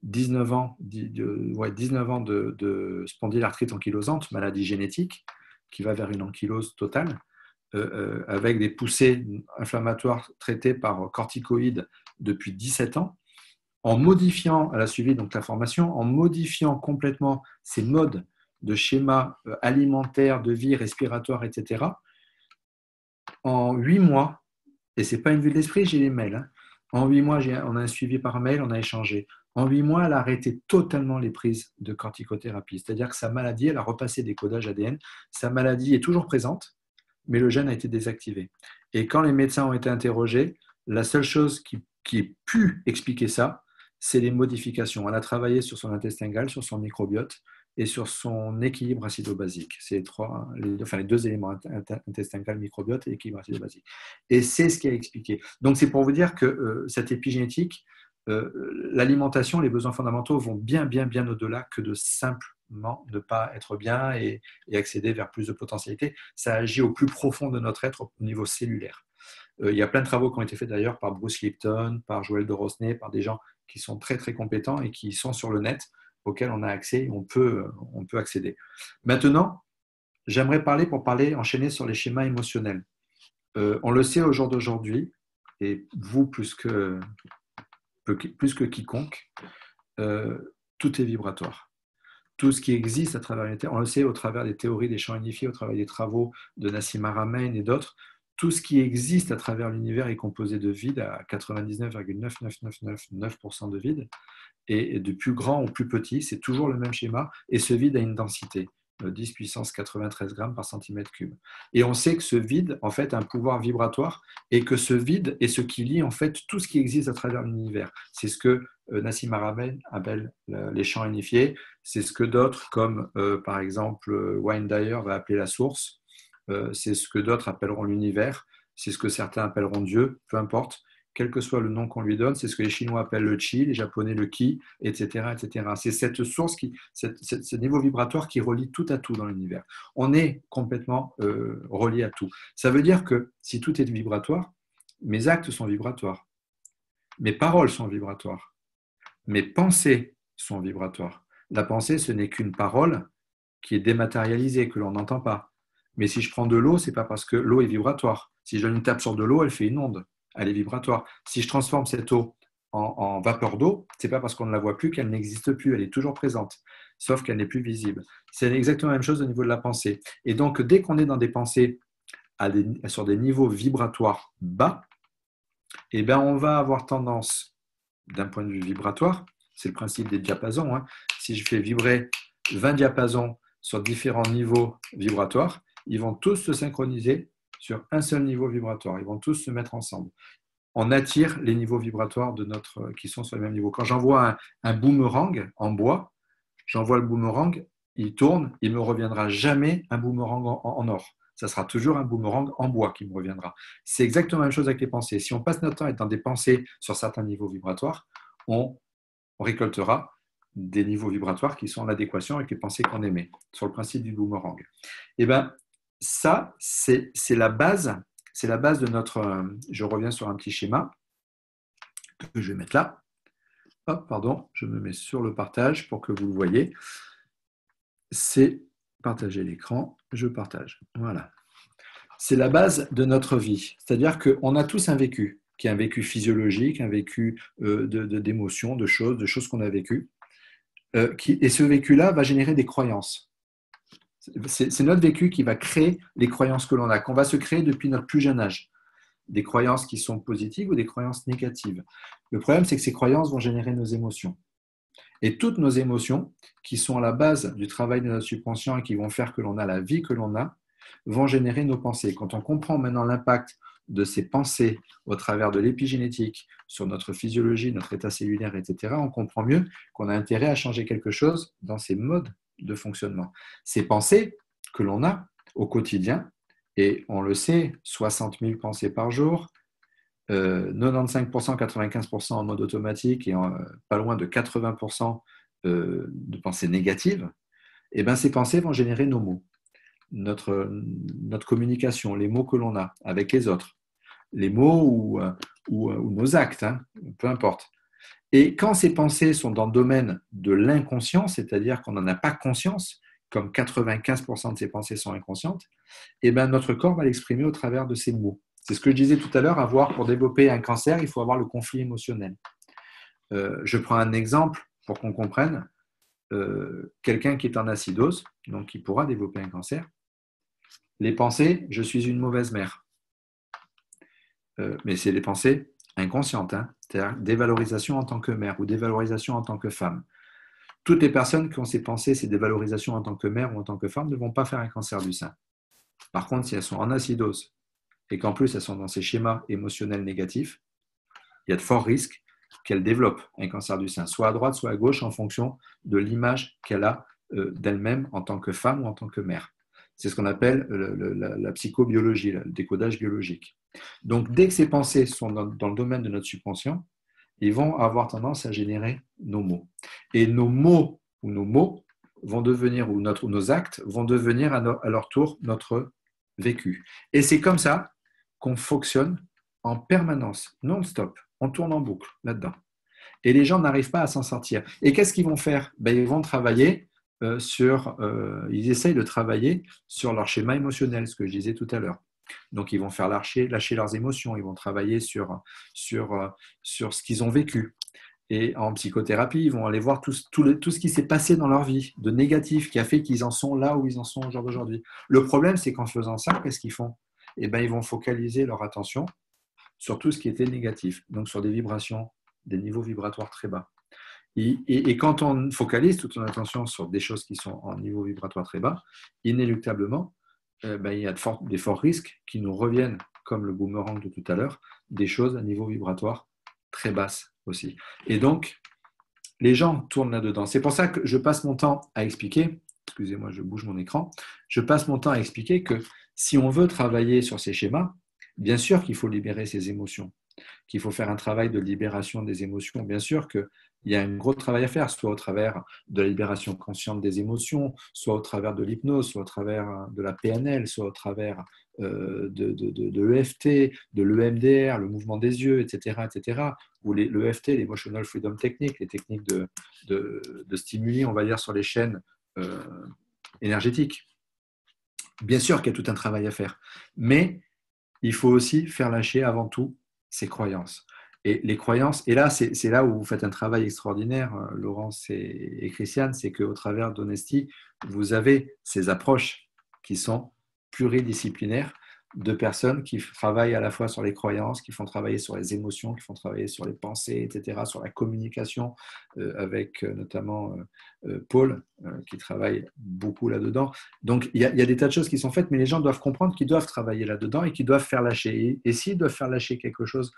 19 ans, 19 ans de spondylarthrite ankylosante, maladie génétique, qui va vers une ankylose totale, avec des poussées inflammatoires traitées par corticoïdes depuis 17 ans, en modifiant, elle a suivi donc la formation, en modifiant complètement ses modes de schéma alimentaire, de vie, respiratoire, etc. En 8 mois, et ce n'est pas une vue de l'esprit, j'ai les mails, hein. En 8 mois, on a un suivi par mail, on a échangé. En 8 mois, elle a arrêté totalement les prises de corticothérapie. C'est-à-dire que sa maladie, elle a repassé des codages ADN. Sa maladie est toujours présente, mais le gène a été désactivé. Et quand les médecins ont été interrogés, la seule chose qui ait pu expliquer ça, c'est les modifications. Elle a travaillé sur son intestin grêle, sur son microbiote et sur son équilibre acido-basique. C'est les deux éléments, intestin grêle, microbiote et équilibre acido-basique. Et c'est ce qui a expliqué. Donc c'est pour vous dire que cette épigénétique, l'alimentation, les besoins fondamentaux vont bien au-delà que de simplement ne pas être bien et accéder vers plus de potentialité. Ça agit au plus profond de notre être au niveau cellulaire. Il y a plein de travaux qui ont été faits d'ailleurs par Bruce Lipton, par Joël de Rosnay, par des gens qui sont très très compétents et qui sont sur le net, auxquels on a accès et on peut accéder. Maintenant, j'aimerais enchaîner sur les schémas émotionnels. On le sait au jour d'aujourd'hui, et vous plus que quiconque, tout est vibratoire. Tout ce qui existe à travers l'univers, on le sait au travers des théories des champs unifiés, au travers des travaux de Nassim Haramein et d'autres, tout ce qui existe à travers l'univers est composé de vide à 99,99999% de vide, et de plus grand ou plus petit, c'est toujours le même schéma, et ce vide a une densité, 10 puissance 93 grammes par centimètre cube. Et on sait que ce vide, en fait, a un pouvoir vibratoire, et que ce vide est ce qui lie, en fait, tout ce qui existe à travers l'univers. C'est ce que Nassim Haramein appelle les champs unifiés, c'est ce que d'autres, comme par exemple Wayne Dyer va appeler la source, c'est ce que d'autres appelleront l'univers, c'est ce que certains appelleront Dieu, peu importe, quel que soit le nom qu'on lui donne, c'est ce que les Chinois appellent le Qi, les Japonais le Qi, etc. etc. C'est cette source, ce niveau vibratoire qui relie tout à tout dans l'univers. On est complètement relié à tout. Ça veut dire que si tout est vibratoire, mes actes sont vibratoires, mes paroles sont vibratoires, mes pensées sont vibratoires. La pensée, ce n'est qu'une parole qui est dématérialisée, que l'on n'entend pas. Mais si je prends de l'eau, ce n'est pas parce que l'eau est vibratoire. Si je donne une tape sur de l'eau, elle fait une onde. Elle est vibratoire. Si je transforme cette eau en vapeur d'eau, ce n'est pas parce qu'on ne la voit plus qu'elle n'existe plus. Elle est toujours présente, sauf qu'elle n'est plus visible. C'est exactement la même chose au niveau de la pensée. Et donc, dès qu'on est dans des pensées sur des niveaux vibratoires bas, eh bien, on va avoir tendance, d'un point de vue vibratoire, c'est le principe des diapasons, hein, si je fais vibrer 20 diapasons sur différents niveaux vibratoires, ils vont tous se synchroniser sur un seul niveau vibratoire. Ils vont tous se mettre ensemble. On attire les niveaux vibratoires qui sont sur le même niveau. Quand j'envoie un boomerang en bois, j'envoie le boomerang, il tourne, il ne me reviendra jamais un boomerang en or. Ça sera toujours un boomerang en bois qui me reviendra. C'est exactement la même chose avec les pensées. Si on passe notre temps à être dans des pensées sur certains niveaux vibratoires, on récoltera des niveaux vibratoires qui sont en adéquation avec les pensées qu'on émet, sur le principe du boomerang. Et bien, ça, c'est la base de notre... Je reviens sur un petit schéma que je vais mettre là. Hop, pardon, je me mets sur le partage pour que vous le voyez. C'est partager l'écran, je partage. Voilà. C'est la base de notre vie. C'est-à-dire qu'on a tous un vécu, qui est un vécu physiologique, un vécu d'émotions, de choses qu'on a vécues. Et ce vécu-là va générer des croyances. C'est notre vécu qui va créer les croyances que l'on a, qu'on va se créer depuis notre plus jeune âge. des croyances qui sont positives ou des croyances négatives. Le problème, c'est que ces croyances vont générer nos émotions. Et toutes nos émotions, qui sont à la base du travail de notre subconscient et qui vont faire que l'on a la vie que l'on a, vont générer nos pensées. Quand on comprend maintenant l'impact de ces pensées au travers de l'épigénétique sur notre physiologie, notre état cellulaire, etc., on comprend mieux qu'on a intérêt à changer quelque chose dans ces modes de fonctionnement. Ces pensées que l'on a au quotidien, et on le sait, 60 000 pensées par jour, 95%, 95% en mode automatique et pas loin de 80% de pensées négatives, et bien ces pensées vont générer nos mots, notre communication, les mots que l'on a avec les autres, les mots ou nos actes, hein, peu importe. Et quand ces pensées sont dans le domaine de l'inconscient, c'est-à-dire qu'on n'en a pas conscience, comme 95% de ces pensées sont inconscientes, et bien notre corps va l'exprimer au travers de ces mots. C'est ce que je disais tout à l'heure, pour développer un cancer, il faut avoir le conflit émotionnel. Je prends un exemple pour qu'on comprenne. Quelqu'un qui est en acidose, donc qui pourra développer un cancer, les pensées, je suis une mauvaise mère. Mais c'est des pensées inconscientes, hein, c'est-à-dire dévalorisation en tant que mère ou dévalorisation en tant que femme. Toutes les personnes qui ont ces pensées, ces dévalorisations en tant que mère ou en tant que femme, ne vont pas faire un cancer du sein. Par contre, si elles sont en acidose et qu'en plus elles sont dans ces schémas émotionnels négatifs, il y a de forts risques qu'elles développent un cancer du sein, soit à droite, soit à gauche, en fonction de l'image qu'elle a d'elle-même en tant que femme ou en tant que mère. C'est ce qu'on appelle la psychobiologie, le décodage biologique. Donc, dès que ces pensées sont dans le domaine de notre subconscient, ils vont avoir tendance à générer nos mots. Et nos mots vont devenir, ou nos actes vont devenir à leur tour notre vécu. Et c'est comme ça qu'on fonctionne en permanence, non-stop. On tourne en boucle là-dedans. Et les gens n'arrivent pas à s'en sortir. Et qu'est-ce qu'ils vont faire? Ils vont travailler ils essayent de travailler sur leur schéma émotionnel, ce que je disais tout à l'heure. Donc, ils vont faire lâcher leurs émotions, ils vont travailler sur ce qu'ils ont vécu. Et en psychothérapie, ils vont aller voir tout ce qui s'est passé dans leur vie, de négatif, qui a fait qu'ils en sont là où ils en sont aujourd'hui. Le problème, c'est qu'en faisant ça, qu'est-ce qu'ils font? Ils vont focaliser leur attention sur tout ce qui était négatif, donc sur des vibrations, des niveaux vibratoires très bas. Et quand on focalise toute son attention sur des choses qui sont en niveau vibratoire très bas, inéluctablement, il y a des forts risques qui nous reviennent, comme le boomerang de tout à l'heure, des choses à niveau vibratoire très basses aussi. Et donc, les gens tournent là-dedans. C'est pour ça que je passe mon temps à expliquer, excusez-moi, je bouge mon écran, je passe mon temps à expliquer que si on veut travailler sur ces schémas, bien sûr qu'il faut libérer ses émotions, qu'il faut faire un travail de libération des émotions. Bien sûr qu'il y a un gros travail à faire, soit au travers de la libération consciente des émotions, soit au travers de l'hypnose, soit au travers de la PNL, soit au travers de l'EFT, de l'EMDR, le mouvement des yeux, etc., ou l'EFT, l'Emotional Freedom Technique, les techniques de stimuli, on va dire, sur les chaînes énergétiques. Bien sûr qu'il y a tout un travail à faire, mais il faut aussi faire lâcher avant tout ses croyances. Et les croyances, et là, c'est là où vous faites un travail extraordinaire, Laurence et Christiane, c'est qu'au travers d'Honesty, vous avez ces approches qui sont pluridisciplinaires de personnes qui travaillent à la fois sur les croyances, qui font travailler sur les émotions, qui font travailler sur les pensées, etc., sur la communication, avec notamment Paul, qui travaille beaucoup là-dedans. Donc, il y a des tas de choses qui sont faites, mais les gens doivent comprendre qu'ils doivent travailler là-dedans et qu'ils doivent faire lâcher. Et s'ils doivent faire lâcher quelque chose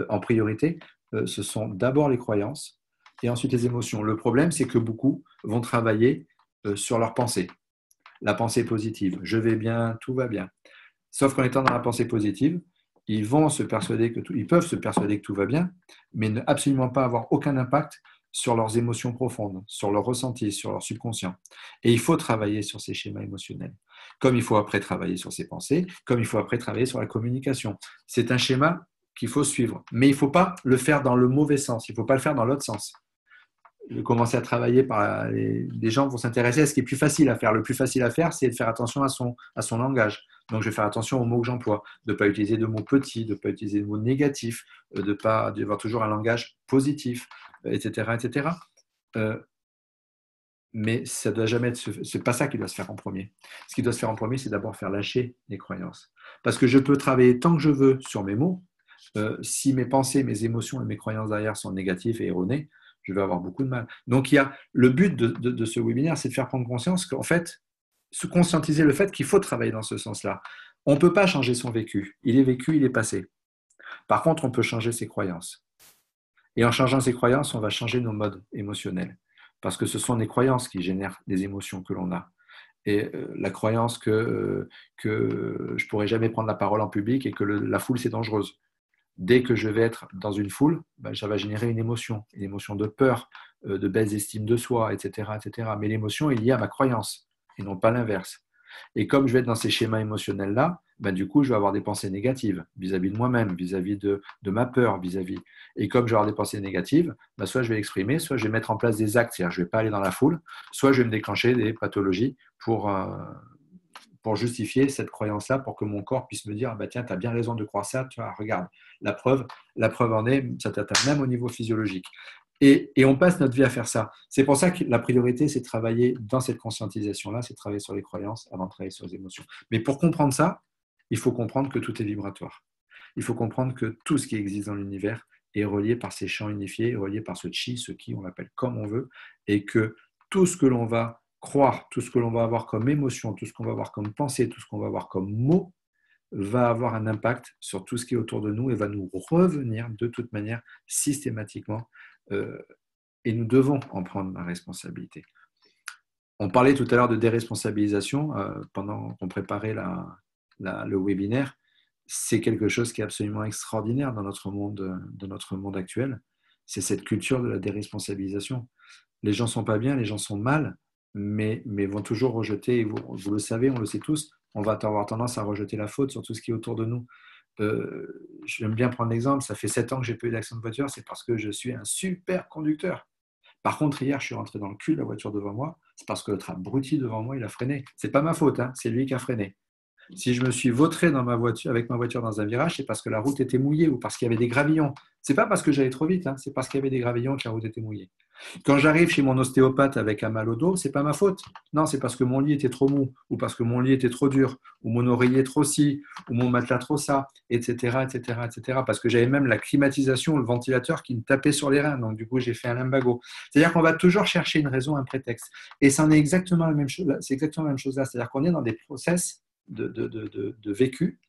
en priorité, ce sont d'abord les croyances et ensuite les émotions. Le problème, c'est que beaucoup vont travailler sur leur pensée. La pensée positive, je vais bien, tout va bien. Sauf qu'en étant dans la pensée positive, ils peuvent se persuader que tout va bien, mais ne absolument pas avoir aucun impact sur leurs émotions profondes, sur leurs ressentis, sur leur subconscient. Et il faut travailler sur ces schémas émotionnels, comme il faut après travailler sur ses pensées, comme il faut après travailler sur la communication. C'est un schéma qu'il faut suivre, mais il ne faut pas le faire dans le mauvais sens, il ne faut pas le faire dans l'autre sens. Commencer à travailler les gens vont s'intéresser à ce qui est plus facile à faire. Le plus facile à faire, c'est de faire attention à son langage. Donc, je vais faire attention aux mots que j'emploie, de ne pas utiliser de mots petits, de ne pas utiliser de mots négatifs, d'avoir toujours un langage positif, etc., etc. mais ça doit jamais être, c'est pas ça qui doit se faire en premier. Ce qui doit se faire en premier, c'est d'abord faire lâcher les croyances. Parce que je peux travailler tant que je veux sur mes mots. Si mes pensées, mes émotions et mes croyances derrière sont négatives et erronées, je vais avoir beaucoup de mal. Donc, le but de ce webinaire, c'est de faire prendre conscience qu'en fait, se conscientiser le fait qu'il faut travailler dans ce sens-là. On ne peut pas changer son vécu. Il est vécu, il est passé. Par contre, on peut changer ses croyances. Et en changeant ses croyances, on va changer nos modes émotionnels. Parce que ce sont les croyances qui génèrent les émotions que l'on a. Et la croyance que je ne pourrai jamais prendre la parole en public et que la foule, c'est dangereuse. Dès que je vais être dans une foule, ça va générer une émotion de peur, de baisse d'estime de soi, etc., etc. Mais l'émotion est liée à ma croyance et non pas l'inverse. Et comme je vais être dans ces schémas émotionnels-là, du coup, je vais avoir des pensées négatives vis-à-vis de moi-même, vis-à-vis de ma peur, vis-à-vis. Et comme je vais avoir des pensées négatives, soit je vais l'exprimer, soit je vais mettre en place des actes, c'est-à-dire je ne vais pas aller dans la foule, soit je vais me déclencher des pathologies pour justifier cette croyance-là, pour que mon corps puisse me dire tiens, tu as bien raison de croire ça, tu vois, regarde, la preuve en est, ça t'atteint même au niveau physiologique. Et on passe notre vie à faire ça. C'est pour ça que la priorité, c'est de travailler dans cette conscientisation-là, c'est de travailler sur les croyances avant de travailler sur les émotions. Mais pour comprendre ça, il faut comprendre que tout est vibratoire. Il faut comprendre que tout ce qui existe dans l'univers est relié par ces champs unifiés, relié par ce chi, ce qui, on l'appelle comme on veut, et que tout ce que l'on va croire, tout ce que l'on va avoir comme émotion, tout ce qu'on va avoir comme pensée, tout ce qu'on va avoir comme mot, va avoir un impact sur tout ce qui est autour de nous et va nous revenir de toute manière systématiquement. Et nous devons en prendre la responsabilité. On parlait tout à l'heure de déresponsabilisation pendant qu'on préparait le webinaire. C'est quelque chose qui est absolument extraordinaire dans notre monde actuel. C'est cette culture de la déresponsabilisation. Les gens ne sont pas bien, les gens sont mal, mais vont toujours rejeter, et vous le savez, on le sait tous, on va avoir tendance à rejeter la faute sur tout ce qui est autour de nous. J'aime bien prendre l'exemple, ça fait 7 ans que j'ai pas eu d'accident de voiture, c'est parce que je suis un super conducteur. Par contre, hier, je suis rentré dans le cul de la voiture devant moi, c'est parce que l'autre abruti devant moi, il a freiné. C'est pas ma faute, c'est lui qui a freiné. Si je me suis vautré avec ma voiture dans un virage, c'est parce que la route était mouillée ou parce qu'il y avait des gravillons. C'est pas parce que j'allais trop vite, c'est parce qu'il y avait des gravillons que la route était mouillée. Quand j'arrive chez mon ostéopathe avec un mal au dos, c'est pas ma faute. Non, c'est parce que mon lit était trop mou, ou parce que mon lit était trop dur, ou mon oreiller trop ci, ou mon matelas trop ça, etc., etc., etc. Parce que j'avais même la climatisation, le ventilateur qui me tapait sur les reins. Donc du coup, j'ai fait un lumbago. C'est-à-dire qu'on va toujours chercher une raison, un prétexte. Et c'en est exactement la même chose. C'est exactement la même chose là. C'est-à-dire qu'on est dans des process de vécu.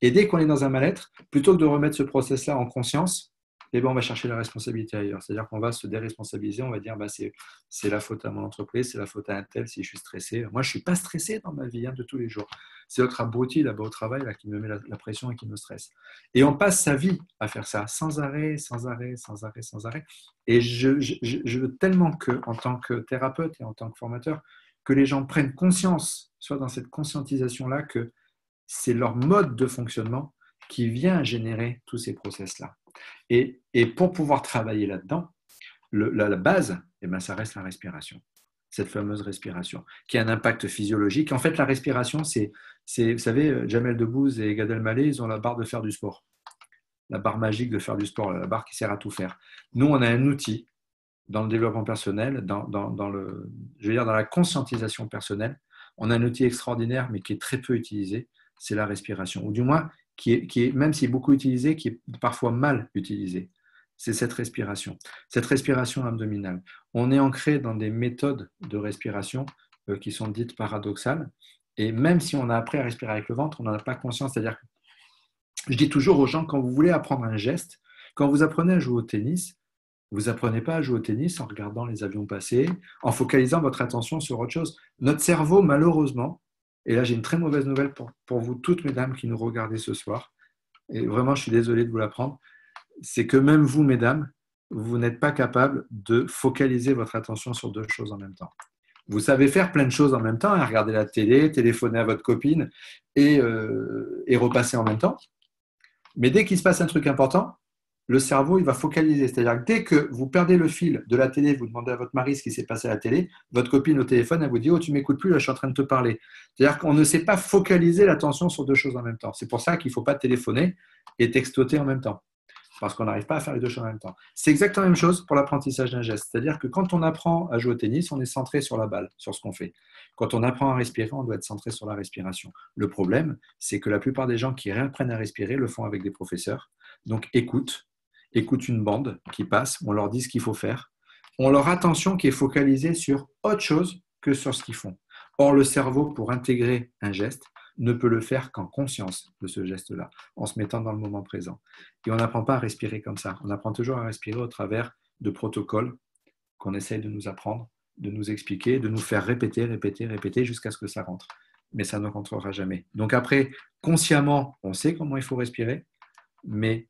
Et dès qu'on est dans un mal-être, plutôt que de remettre ce process-là en conscience, on va chercher la responsabilité ailleurs. C'est-à-dire qu'on va se déresponsabiliser, on va dire c'est la faute à mon entreprise, c'est la faute à un tel si je suis stressé. Moi, je ne suis pas stressé dans ma vie de tous les jours. C'est l'autre abruti là-bas au travail qui me met la pression et qui me stresse. Et on passe sa vie à faire ça, sans arrêt, sans arrêt, sans arrêt, sans arrêt. Et je veux tellement que, en tant que thérapeute et en tant que formateur, que les gens prennent conscience, soit dans cette conscientisation-là, que c'est leur mode de fonctionnement qui vient générer tous ces process-là. Et pour pouvoir travailler là-dedans, la base, ça reste la respiration. Cette fameuse respiration, qui a un impact physiologique. En fait, la respiration, c'est vous savez, Jamel Debbouze et Gad Elmaleh, ils ont la barre de faire du sport. La barre magique de faire du sport, la barre qui sert à tout faire. Nous, on a un outil dans le développement personnel, dans la conscientisation personnelle. On a un outil extraordinaire, mais qui est très peu utilisé, c'est la respiration. Ou du moins, qui est, même s'il est beaucoup utilisé, qui est parfois mal utilisé. C'est cette respiration abdominale. On est ancré dans des méthodes de respiration qui sont dites paradoxales. Et même si on a appris à respirer avec le ventre, on n'en a pas conscience. C'est-à-dire que je dis toujours aux gens, quand vous voulez apprendre un geste, quand vous apprenez à jouer au tennis, vous n'apprenez pas à jouer au tennis en regardant les avions passer, en focalisant votre attention sur autre chose. Notre cerveau, malheureusement, et là j'ai une très mauvaise nouvelle pour vous toutes, mesdames, qui nous regardez ce soir, et vraiment je suis désolé de vous l'apprendre, c'est que même vous, mesdames, vous n'êtes pas capable de focaliser votre attention sur 2 choses en même temps. Vous savez faire plein de choses en même temps, regarder la télé, téléphoner à votre copine et repasser en même temps. Mais dès qu'il se passe un truc important, le cerveau, il va focaliser. C'est-à-dire que dès que vous perdez le fil de la télé, vous demandez à votre mari ce qui s'est passé à la télé, votre copine au téléphone, elle vous dit « Oh, tu ne m'écoutes plus, là, je suis en train de te parler ». C'est-à-dire qu'on ne sait pas focaliser l'attention sur 2 choses en même temps. C'est pour ça qu'il ne faut pas téléphoner et textoter en même temps. parce qu'on n'arrive pas à faire les deux choses en même temps. C'est exactement la même chose pour l'apprentissage d'un geste. C'est-à-dire que quand on apprend à jouer au tennis, on est centré sur la balle, sur ce qu'on fait. Quand on apprend à respirer, on doit être centré sur la respiration. Le problème, c'est que la plupart des gens qui réapprennent à respirer le font avec des professeurs. Donc écoute une bande qui passe, on leur dit ce qu'il faut faire, on leur attention qui est focalisée sur autre chose que sur ce qu'ils font. Or, le cerveau, pour intégrer un geste, ne peut le faire qu'en conscience de ce geste-là, en se mettant dans le moment présent. Et on n'apprend pas à respirer comme ça. On apprend toujours à respirer au travers de protocoles qu'on essaye de nous apprendre, de nous expliquer, de nous faire répéter, répéter, répéter jusqu'à ce que ça rentre. Mais ça ne rentrera jamais. Donc après, consciemment, on sait comment il faut respirer, mais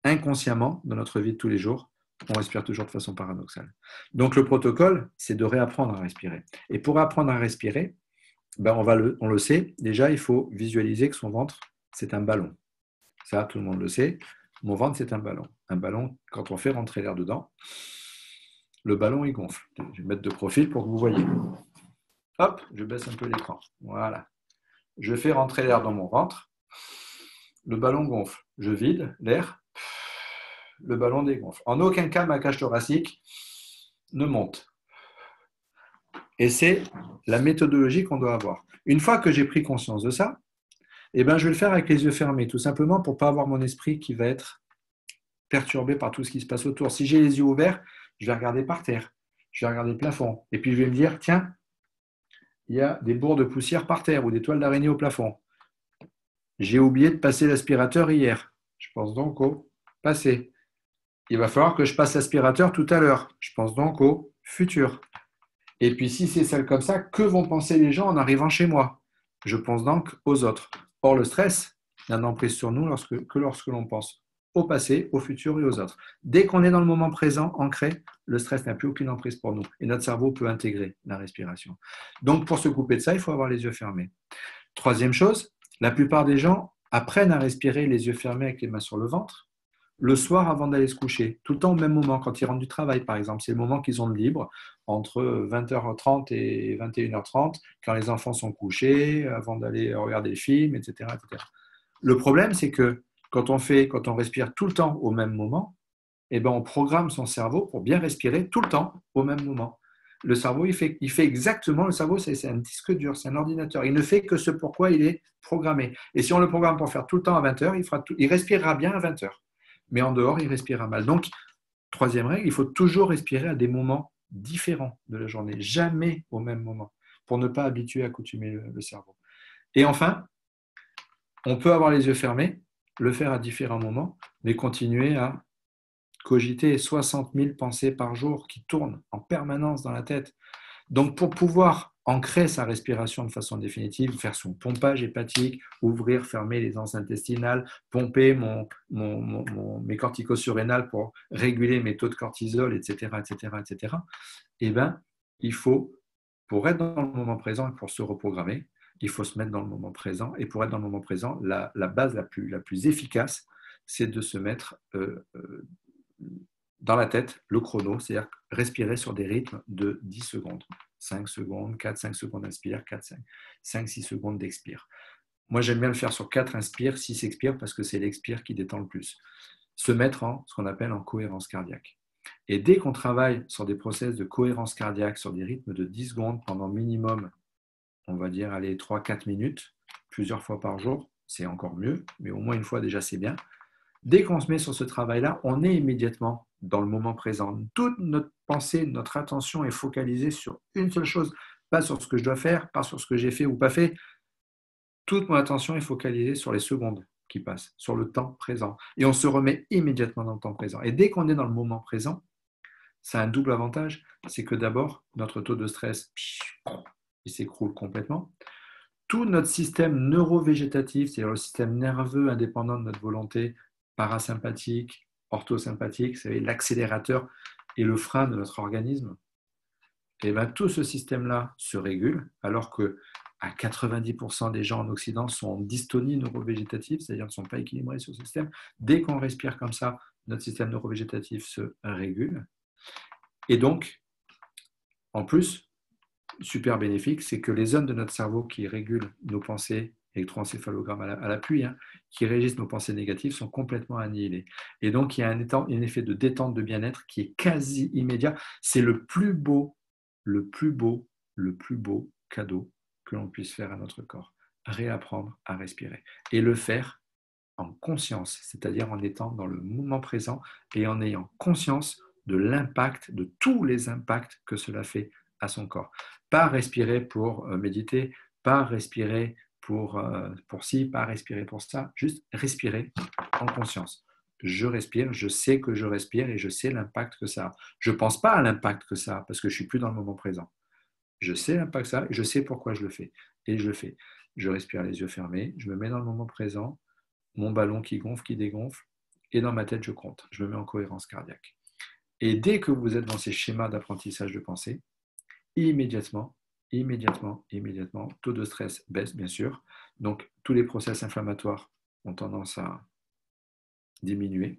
inconsciemment, dans notre vie de tous les jours, on respire toujours de façon paradoxale. Donc le protocole, c'est de réapprendre à respirer. Et pour apprendre à respirer, on le sait, déjà, il faut visualiser que son ventre, c'est un ballon. Ça, tout le monde le sait. Mon ventre, c'est un ballon. Un ballon, quand on fait rentrer l'air dedans, le ballon, il gonfle. Je vais mettre de profil pour que vous voyez. Hop, je baisse un peu l'écran. Voilà. Je fais rentrer l'air dans mon ventre. Le ballon gonfle. Je vide l'air. Le ballon dégonfle. En aucun cas, ma cage thoracique ne monte. Et c'est la méthodologie qu'on doit avoir. Une fois que j'ai pris conscience de ça, je vais le faire avec les yeux fermés, tout simplement pour ne pas avoir mon esprit qui va être perturbé par tout ce qui se passe autour. Si j'ai les yeux ouverts, je vais regarder par terre, je vais regarder le plafond, et puis je vais me dire, tiens, il y a des bourres de poussière par terre ou des toiles d'araignée au plafond. J'ai oublié de passer l'aspirateur hier. Je pense donc au passé. Il va falloir que je passe l'aspirateur tout à l'heure. Je pense donc au futur. Et puis, si c'est celle comme ça, que vont penser les gens en arrivant chez moi? Je pense donc aux autres. Or, le stress n'a d'emprise sur nous que lorsque l'on pense au passé, au futur et aux autres. Dès qu'on est dans le moment présent, ancré, le stress n'a plus aucune emprise pour nous. Et notre cerveau peut intégrer la respiration. Donc, pour se couper de ça, il faut avoir les yeux fermés. Troisième chose, la plupart des gens apprennent à respirer les yeux fermés avec les mains sur le ventre le soir avant d'aller se coucher, tout le temps au même moment, quand ils rentrent du travail par exemple. C'est le moment qu'ils ont de libre, entre 20h30 et 21h30, quand les enfants sont couchés, avant d'aller regarder le film, etc., etc. Le problème, c'est que quand on respire tout le temps au même moment, on programme son cerveau pour bien respirer tout le temps au même moment. Le cerveau, il fait exactement, le cerveau, c'est un disque dur, c'est un ordinateur. Il ne fait que ce pourquoi il est programmé. Et si on le programme pour faire tout le temps à 20h, il respirera bien à 20h. Mais en dehors, il respirera mal. Donc, troisième règle, il faut toujours respirer à des moments différents de la journée, jamais au même moment, pour ne pas habituer, accoutumer le cerveau. Et enfin, on peut avoir les yeux fermés, le faire à différents moments, mais continuer à cogiter 60 000 pensées par jour qui tournent en permanence dans la tête. Donc, pour pouvoir ancrer sa respiration de façon définitive, faire son pompage hépatique, ouvrir, fermer les anses intestinales, pomper mes corticosurrénales pour réguler mes taux de cortisol, etc., etc., etc., il faut, pour être dans le moment présent et pour se reprogrammer, il faut se mettre dans le moment présent. Et pour être dans le moment présent, la base la plus efficace, c'est de se mettre dans la tête le chrono, c'est-à-dire respirer sur des rythmes de 10 secondes. 5 secondes, 4, 5 secondes inspire, 4, 5, 6 secondes d'expire. Moi, j'aime bien le faire sur 4 inspire, 6 expire, parce que c'est l'expire qui détend le plus. Se mettre en ce qu'on appelle en cohérence cardiaque. Et dès qu'on travaille sur des process de cohérence cardiaque, sur des rythmes de 10 secondes pendant minimum, on va dire, 3-4 minutes, plusieurs fois par jour, c'est encore mieux, mais au moins une fois déjà, c'est bien. Dès qu'on se met sur ce travail-là, on est immédiatement dans le moment présent. Toute notre pensée, notre attention est focalisée sur une seule chose, pas sur ce que je dois faire, pas sur ce que j'ai fait ou pas fait. Toute mon attention est focalisée sur les secondes qui passent, sur le temps présent. Et on se remet immédiatement dans le temps présent. Et dès qu'on est dans le moment présent, ça a un double avantage, c'est que d'abord, notre taux de stress, il s'écroule complètement. Tout notre système neurovégétatif, c'est-à-dire le système nerveux indépendant de notre volonté, parasympathique, orthosympathique, c'est l'accélérateur et le frein de notre organisme, tout ce système-là se régule, alors que à 90% des gens en Occident sont en dystonie neurovégétative, c'est-à-dire ne sont pas équilibrés sur ce système. Dès qu'on respire comme ça, notre système neurovégétatif se régule. Et donc, en plus, super bénéfique, c'est que les zones de notre cerveau qui régulent nos pensées électroencéphalogramme à l'appui, hein, qui régissent nos pensées négatives sont complètement annihilés. Et donc, il y a un effet de détente, de bien-être qui est quasi immédiat. C'est le plus beau cadeau que l'on puisse faire à notre corps. Réapprendre à respirer. Et le faire en conscience, c'est-à-dire en étant dans le moment présent et en ayant conscience de l'impact, de tous les impacts que cela fait à son corps. Pas respirer pour méditer, pas respirer pour ci, pas respirer pour ça, juste respirer en conscience. Je respire, je sais que je respire et je sais l'impact que ça a. Je ne pense pas à l'impact que ça a parce que je ne suis plus dans le moment présent. Je sais l'impact que ça a et je sais pourquoi je le fais. Et je le fais. Je respire les yeux fermés, je me mets dans le moment présent, mon ballon qui gonfle, qui dégonfle, et dans ma tête, je compte. Je me mets en cohérence cardiaque. Et dès que vous êtes dans ces schémas d'apprentissage de pensée, immédiatement, taux de stress baisse, bien sûr. Donc, tous les process inflammatoires ont tendance à diminuer.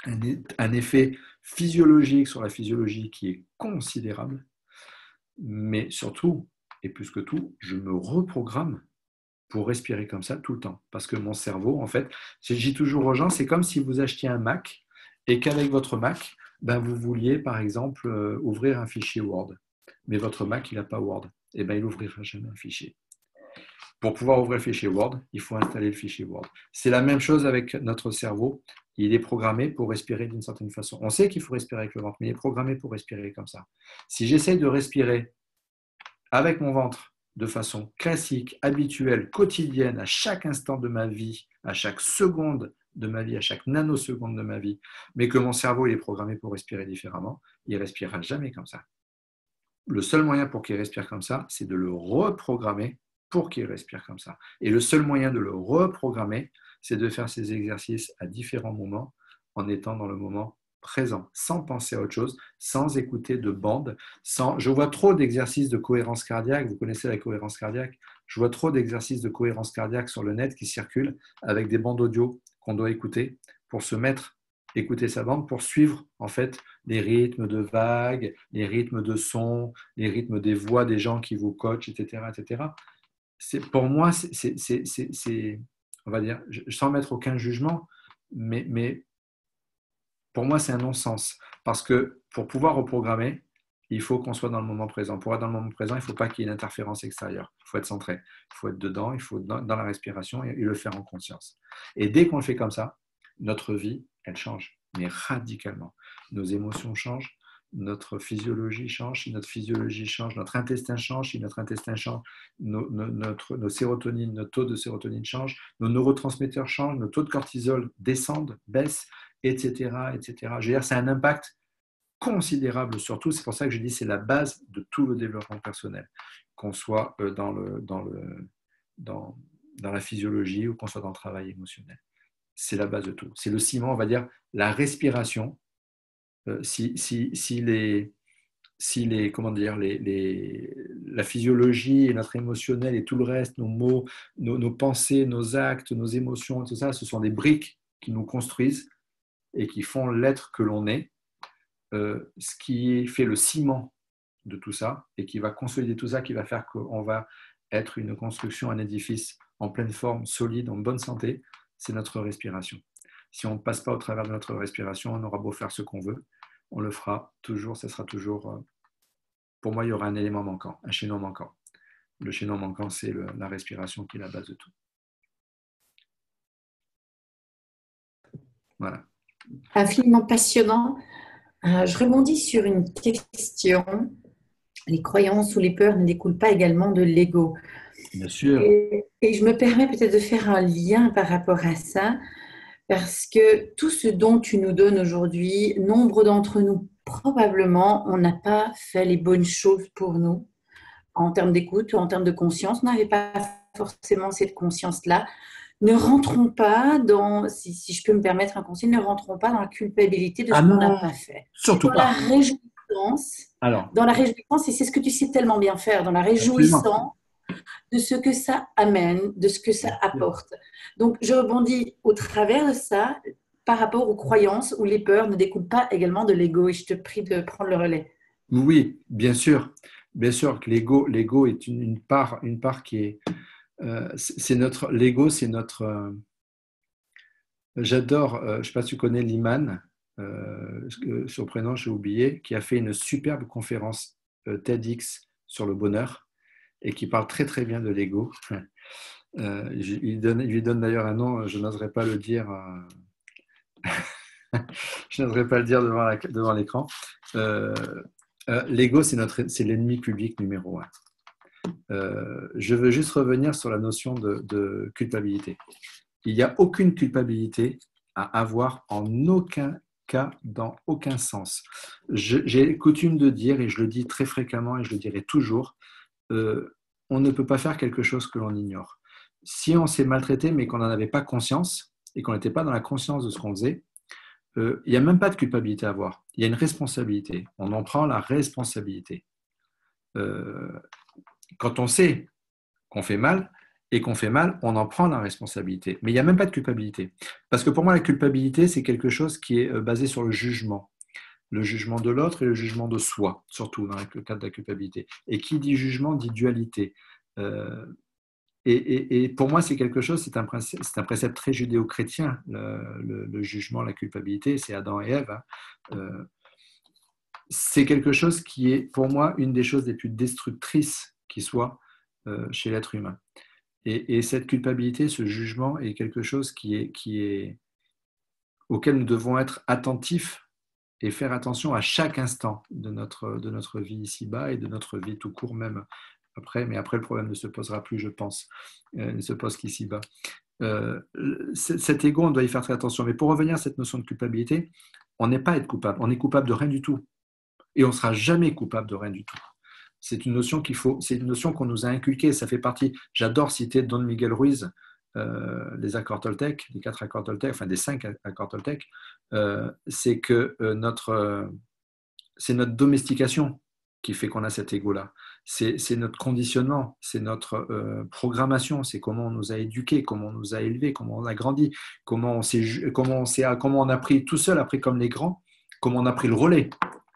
Un effet physiologique sur la physiologie qui est considérable. Mais surtout, et plus que tout, je me reprogramme pour respirer comme ça tout le temps. Parce que mon cerveau, en fait, je dis toujours aux gens, c'est comme si vous achetiez un Mac et qu'avec votre Mac, vous vouliez, par exemple, ouvrir un fichier Word. Mais votre Mac, il n'a pas Word. Et il n'ouvrira jamais un fichier. Pour pouvoir ouvrir le fichier Word, il faut installer le fichier Word. C'est la même chose avec notre cerveau. Il est programmé pour respirer d'une certaine façon. On sait qu'il faut respirer avec le ventre, mais il est programmé pour respirer comme ça. Si j'essaye de respirer avec mon ventre de façon classique, habituelle, quotidienne, à chaque instant de ma vie, à chaque seconde de ma vie, à chaque nanoseconde de ma vie, mais que mon cerveau il est programmé pour respirer différemment, il ne respirera jamais comme ça. Le seul moyen pour qu'il respire comme ça, c'est de le reprogrammer pour qu'il respire comme ça. Et le seul moyen de le reprogrammer, c'est de faire ces exercices à différents moments en étant dans le moment présent, sans penser à autre chose, sans écouter de bande. Je vois trop d'exercices de cohérence cardiaque, vous connaissez la cohérence cardiaque, je vois trop d'exercices de cohérence cardiaque sur le net qui circulent avec des bandes audio qu'on doit écouter pour se mettre, écouter sa bande, pour suivre en fait les rythmes de vagues, les rythmes de sons, les rythmes des voix des gens qui vous coachent, etc. etc. Pour moi, on va dire, sans mettre aucun jugement, mais pour moi, c'est un non-sens. Parce que pour pouvoir reprogrammer, il faut qu'on soit dans le moment présent. Pour être dans le moment présent, il ne faut pas qu'il y ait une interférence extérieure. Il faut être centré. Il faut être dedans, il faut être dans la respiration et le faire en conscience. Et dès qu'on le fait comme ça, notre vie, elle change, mais radicalement. Nos émotions changent, notre physiologie change. Si notre physiologie change, notre intestin change. Si notre intestin change, nos sérotonines, notre taux de sérotonine change. Nos neurotransmetteurs changent, nos taux de cortisol descendent, baissent, etc. etc. Je veux dire, c'est un impact considérable surtout. C'est pour ça que je dis que c'est la base de tout le développement personnel, qu'on soit dans la physiologie ou qu'on soit dans le travail émotionnel. C'est la base de tout. C'est le ciment, on va dire, la respiration. La physiologie et notre émotionnel et tout le reste, nos mots, nos pensées, nos actes, nos émotions, tout ça, ce sont des briques qui nous construisent et qui font l'être que l'on est, ce qui fait le ciment de tout ça et qui va consolider tout ça, qui va faire qu'on va être une construction, un édifice en pleine forme, solide, en bonne santé, c'est notre respiration. Si on ne passe pas au travers de notre respiration, on aura beau faire ce qu'on veut, on le fera toujours, ça sera toujours... Pour moi, il y aura un élément manquant, un chaînon manquant. Le chaînon manquant, c'est la respiration qui est la base de tout. Voilà. Infiniment passionnant. Je rebondis sur une question. Les croyances ou les peurs ne découlent pas également de l'ego. Bien sûr. Et je me permets peut-être de faire un lien par rapport à ça, parce que tout ce dont tu nous donnes aujourd'hui, nombre d'entre nous, probablement, on n'a pas fait les bonnes choses pour nous, en termes d'écoute ou en termes de conscience. On n'avait pas forcément cette conscience-là. Ne rentrons pas dans, si je peux me permettre un conseil, ne rentrons pas dans la culpabilité de ce qu'on n'a pas fait. Surtout dans pas. La réjouissance. Dans la réjouissance, et c'est ce que tu sais tellement bien faire, dans la réjouissance de ce que ça amène, de ce que ça apporte. Donc, je rebondis au travers de ça par rapport aux croyances où les peurs ne découlent pas également de l'ego, et je te prie de prendre le relais. Oui, bien sûr. Bien sûr que l'ego est une part qui est L'ego, c'est notre. J'adore, je ne sais pas si tu connais Liman, son prénom, j'ai oublié, qui a fait une superbe conférence TEDx sur le bonheur et qui parle très très bien de l'ego. Il lui donne d'ailleurs un nom, je n'oserais pas le dire. Je n'oserais pas le dire devant l'écran. L'ego, c'est l'ennemi public numéro un. Je veux juste revenir sur la notion de culpabilité. Il n'y a aucune culpabilité à avoir en aucun cas, dans aucun sens. J'ai coutume de dire, et je le dis très fréquemment et je le dirai toujours, on ne peut pas faire quelque chose que l'on ignore. Si on s'est maltraité mais qu'on n'en avait pas conscience et qu'on n'était pas dans la conscience de ce qu'on faisait, il n'y a même pas de culpabilité à avoir. Il y a une responsabilité. On en prend la responsabilité. Quand on sait qu'on fait mal et qu'on fait mal, on en prend la responsabilité. Mais il n'y a même pas de culpabilité. Parce que pour moi, la culpabilité, c'est quelque chose qui est basé sur le jugement. Le jugement de l'autre et le jugement de soi, surtout dans le cadre de la culpabilité. Et qui dit jugement dit dualité. Et pour moi, c'est quelque chose, c'est un précepte très judéo-chrétien, le jugement, la culpabilité, c'est Adam et Ève. C'est quelque chose qui est, pour moi, une des choses les plus destructrices qui soit chez l'être humain. Et cette culpabilité, ce jugement est quelque chose auquel nous devons être attentifs et faire attention à chaque instant de notre vie ici-bas et de notre vie tout court même après. Mais après, le problème ne se posera plus, je pense. Il ne se pose qu'ici-bas. Cet ego, on doit y faire très attention. Mais pour revenir à cette notion de culpabilité, on n'est pas être coupable. On est coupable de rien du tout. Et on ne sera jamais coupable de rien du tout. C'est une notion c'est une notion qu'on nous a inculquée. Ça fait partie. J'adore citer Don Miguel Ruiz, les accords Toltec, les 4 accords Toltec, enfin des 5 accords Toltec. C'est que c'est notre domestication qui fait qu'on a cet ego-là. C'est notre conditionnement, c'est notre programmation, c'est comment on nous a éduqués, comment on nous a élevés, comment on a grandi, comment on a pris tout seul, après comme les grands, comment on a pris le relais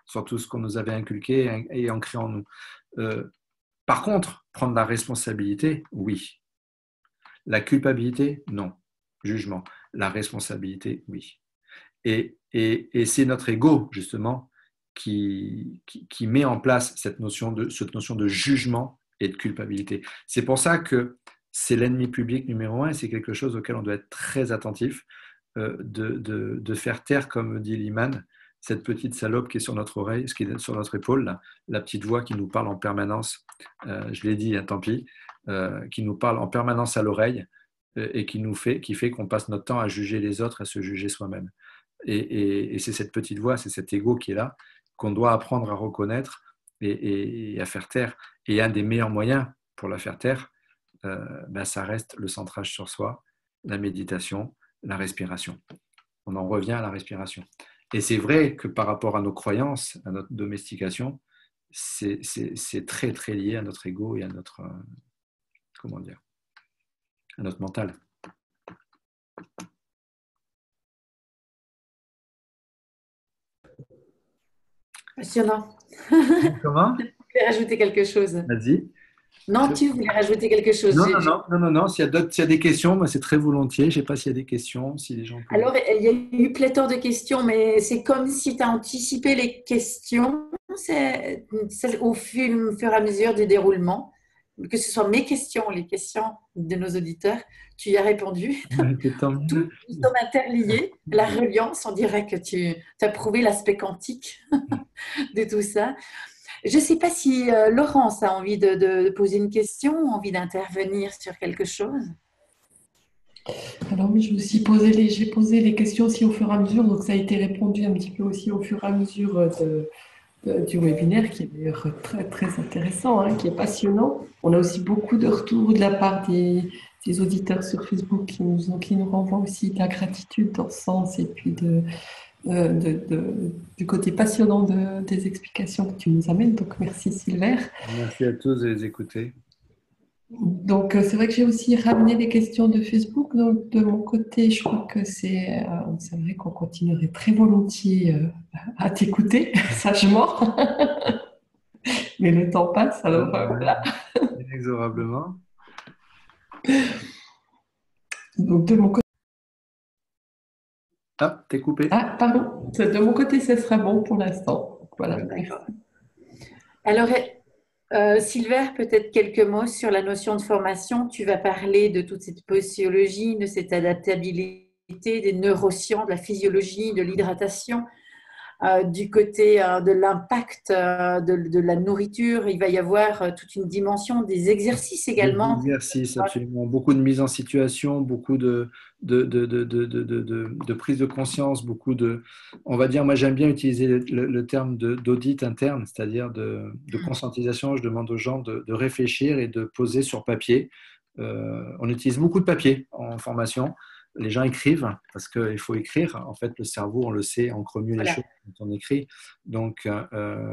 sur tout ce qu'on nous avait inculqué et ancré en nous. Par contre, prendre la responsabilité, oui. La culpabilité, non. Jugement. La responsabilité, oui. Et c'est notre ego, justement, qui met en place cette notion de jugement et de culpabilité. C'est pour ça que c'est l'ennemi public numéro un et c'est quelque chose auquel on doit être très attentif, de faire taire, comme dit Liman, cette petite salope qui est sur notre oreille, qui est sur notre épaule, là, la petite voix qui nous parle en permanence, je l'ai dit, hein, tant pis, qui nous parle en permanence à l'oreille et qui fait qu'on passe notre temps à juger les autres, à se juger soi-même. Et c'est cette petite voix, c'est cet ego qui est là, qu'on doit apprendre à reconnaître et à faire taire. Et un des meilleurs moyens pour la faire taire, ça reste le centrage sur soi, la méditation, la respiration. On en revient à la respiration. Et c'est vrai que par rapport à nos croyances, à notre domestication, c'est très très lié à notre ego et à notre à notre mental. Passionnant. Comment? Tu voulais rajouter quelque chose? Vas-y. Non, tu voulais rajouter quelque chose? Non. S'il y a des questions, moi, c'est très volontiers. Je ne sais pas s'il y a des questions, si les gens peuvent... Alors, il y a eu pléthore de questions, mais c'est comme si tu as anticipé les questions c'est au fur et à mesure du déroulement. Que ce soit mes questions, les questions de nos auditeurs, tu y as répondu. Tout sont interliés. La reliance, on dirait que tu as prouvé l'aspect quantique de tout ça. Je ne sais pas si Laurence a envie de poser une question, envie d'intervenir sur quelque chose. Alors oui, j'ai posé les questions aussi au fur et à mesure, donc ça a été répondu un petit peu aussi au fur et à mesure du webinaire, qui est d'ailleurs très, très intéressant, hein, qui est passionnant. On a aussi beaucoup de retours de la part des auditeurs sur Facebook qui nous renvoient aussi de la gratitude dans ce sens et puis du côté passionnant des explications que tu nous amènes. Donc merci Silver. Merci à tous de les écouter. Donc c'est vrai que j'ai aussi ramené des questions de Facebook. Donc de mon côté, je crois que c'est vrai qu'on continuerait très volontiers à t'écouter sagement. Mais le temps passe, alors voilà. Inexorablement. Donc, de mon côté, Ah, t'es coupé. pardon, de mon côté, ce sera bon pour l'instant. Voilà, merci. Alors, Silver, peut-être quelques mots sur la notion de formation. Tu vas parler de toute cette posologie, de cette adaptabilité, des neurosciences, de la physiologie, de l'hydratation. Du côté de l'impact de la nourriture, il va y avoir toute une dimension des exercices Des également. exercices, absolument. Beaucoup de mise en situation, beaucoup de prise de conscience, beaucoup de... On va dire, moi j'aime bien utiliser le terme d'audit interne, c'est-à-dire de conscientisation. Je demande aux gens de réfléchir et de poser sur papier. On utilise beaucoup de papier en formation. Les gens écrivent parce qu'il faut écrire. En fait, le cerveau, on le sait, ancre mieux les Voilà. choses quand on écrit. Donc,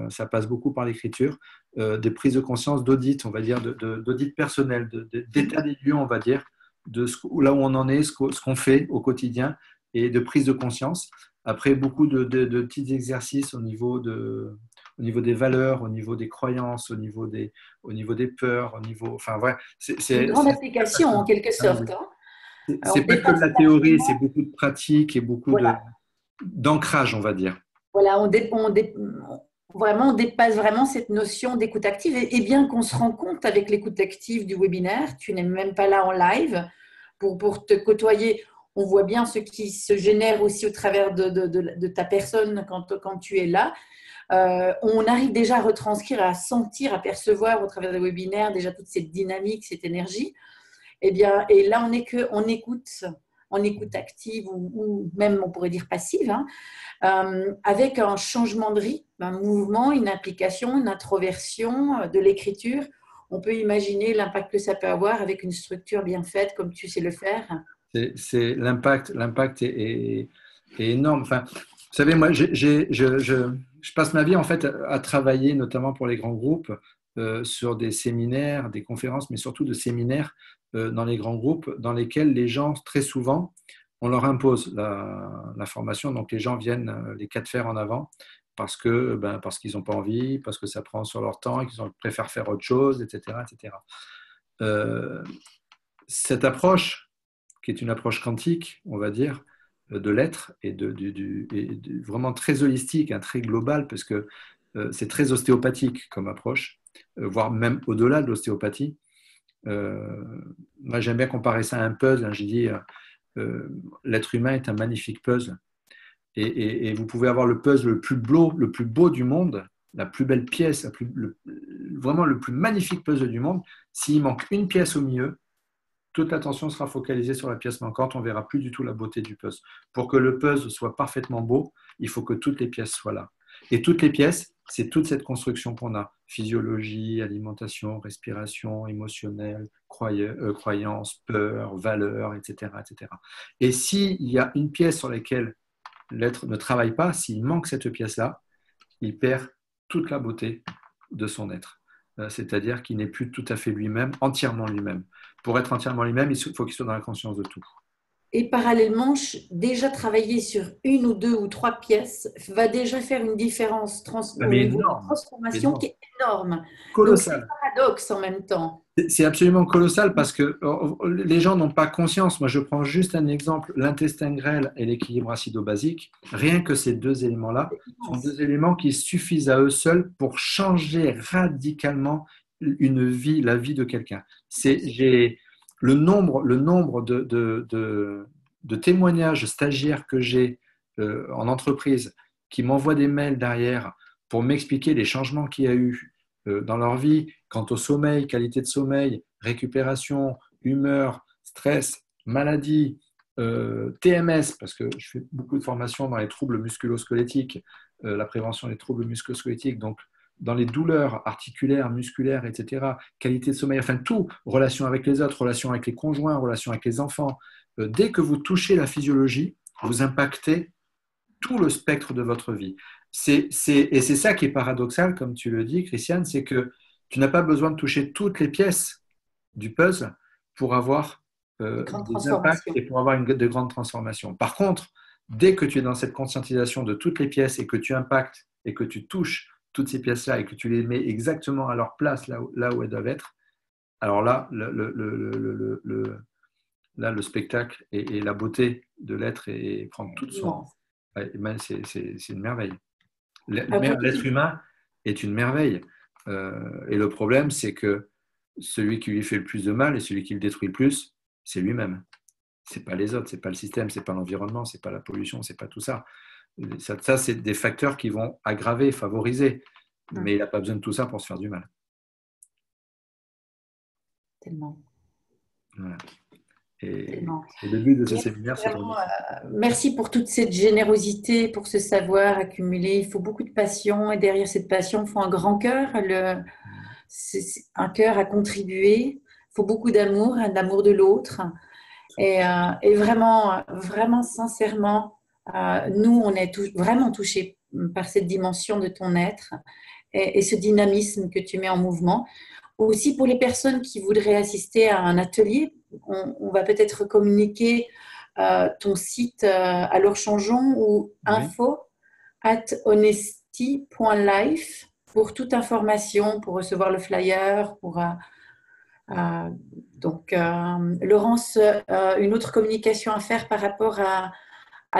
ça passe beaucoup par l'écriture. Des prises de conscience, d'audit, on va dire, d'audit personnel, d'état des lieux, on va dire, là où on en est, ce qu'on fait au quotidien et de prise de conscience. Après, beaucoup de petits exercices au niveau des valeurs, au niveau des croyances, au niveau des peurs, enfin, ouais, Une grande c'est application en quelque sorte. Hein. On c'est pas que de dépasse la théorie, c'est beaucoup de pratique et beaucoup voilà, d'ancrage, on va dire. voilà, vraiment, on dépasse vraiment cette notion d'écoute active. Et bien qu'on se rend compte avec l'écoute active du webinaire, tu n'es même pas là en live pour te côtoyer. On voit bien ce qui se génère aussi au travers de ta personne quand tu es là. On arrive déjà à retranscrire, à sentir, à percevoir au travers des webinaires déjà toute cette dynamique, cette énergie. Eh bien, et là, on écoute en écoute active ou même on pourrait dire passive, hein, avec un changement de rythme, un mouvement, une implication, une introversion de l'écriture. On peut imaginer l'impact que ça peut avoir avec une structure bien faite comme tu sais le faire. L'impact est énorme. Enfin, vous savez, moi, je passe ma vie en fait à travailler, notamment pour les grands groupes, sur des séminaires, des conférences, mais surtout de séminaires dans les grands groupes, dans lesquels les gens, très souvent, on leur impose la formation. Donc, les gens viennent les quatre fers en avant parce qu'ils n'ont pas envie, parce que ça prend sur leur temps et qu'ils préfèrent faire autre chose, etc., etc. Cette approche, qui est une approche quantique, on va dire, de l'être et vraiment très holistique, hein, très global, parce que c'est très ostéopathique comme approche, voire même au-delà de l'ostéopathie. Moi, j'aime bien comparer ça à un puzzle. Hein, j'ai dit, l'être humain est un magnifique puzzle. Et vous pouvez avoir le puzzle le plus beau du monde, la plus belle pièce, vraiment le plus magnifique puzzle du monde. S'il manque une pièce au milieu, toute l'attention sera focalisée sur la pièce manquante, on ne verra plus du tout la beauté du puzzle. Pour que le puzzle soit parfaitement beau, il faut que toutes les pièces soient là. Et toutes les pièces, c'est toute cette construction qu'on a. Physiologie, alimentation, respiration, émotionnel, croyance, peur, valeur, etc., etc. Et s'il y a une pièce sur laquelle l'être ne travaille pas, s'il manque cette pièce-là, il perd toute la beauté de son être. C'est-à-dire qu'il n'est plus tout à fait lui-même, entièrement lui-même. Pour être entièrement lui-même, il faut qu'il soit dans la conscience de tout. Et parallèlement, déjà travailler sur une ou deux ou trois pièces va déjà faire une différence au niveau de la transformation énorme. qui est énorme. Colossal. Donc, c'est un paradoxe en même temps. C'est absolument colossal parce que les gens n'ont pas conscience. Moi, je prends juste un exemple, l'intestin grêle et l'équilibre acido-basique. Rien que ces deux éléments-là sont deux éléments qui suffisent à eux seuls pour changer radicalement la vie de quelqu'un. J'ai le nombre de témoignages stagiaires que j'ai en entreprise qui m'envoient des mails derrière pour m'expliquer les changements qu'il y a eu dans leur vie, quant au sommeil, qualité de sommeil, récupération, humeur, stress, maladie, TMS, parce que je fais beaucoup de formations dans les troubles musculo-squelettiques, la prévention des troubles musculo-squelettiques, donc dans les douleurs articulaires, musculaires, etc., qualité de sommeil, enfin tout, relation avec les autres, relation avec les conjoints, relation avec les enfants. Dès que vous touchez la physiologie, vous impactez tout le spectre de votre vie. Et c'est ça qui est paradoxal, comme tu le dis, Christiane, c'est que tu n'as pas besoin de toucher toutes les pièces du puzzle pour avoir des impacts et pour avoir de grandes transformations. Par contre, dès que tu es dans cette conscientisation de toutes les pièces et que tu impactes et que tu touches toutes ces pièces-là et que tu les mets exactement à leur place là où elles doivent être, Alors là, là, le spectacle et la beauté de l'être et prendre toute son... Immense. Ouais, ben, c'est une merveille. Pour tout L'être humain est une merveille. Et le problème, c'est que celui qui lui fait le plus de mal et celui qui le détruit le plus, c'est lui-même. C'est pas les autres, c'est pas le système, c'est pas l'environnement, c'est pas la pollution, c'est pas tout ça. Ça, c'est des facteurs qui vont aggraver, favoriser. Mais il n'a pas besoin de tout ça pour se faire du mal. Tellement. Voilà. Et Tellement. le but de ce Merci, séminaire, c'est de vraiment, merci pour toute cette générosité, pour ce savoir accumulé. Il faut beaucoup de passion et derrière cette passion, il faut un grand cœur, c'est un cœur à contribuer. Il faut beaucoup d'amour, un amour de l'autre. Et vraiment, vraiment sincèrement, nous, on est vraiment touchés par cette dimension de ton être et ce dynamisme que tu mets en mouvement. Aussi pour les personnes qui voudraient assister à un atelier, on va peut-être communiquer ton site à leur changeon ou Oui. info@honesty.life pour toute information, pour recevoir le flyer, euh, donc, Laurence, une autre communication à faire par rapport à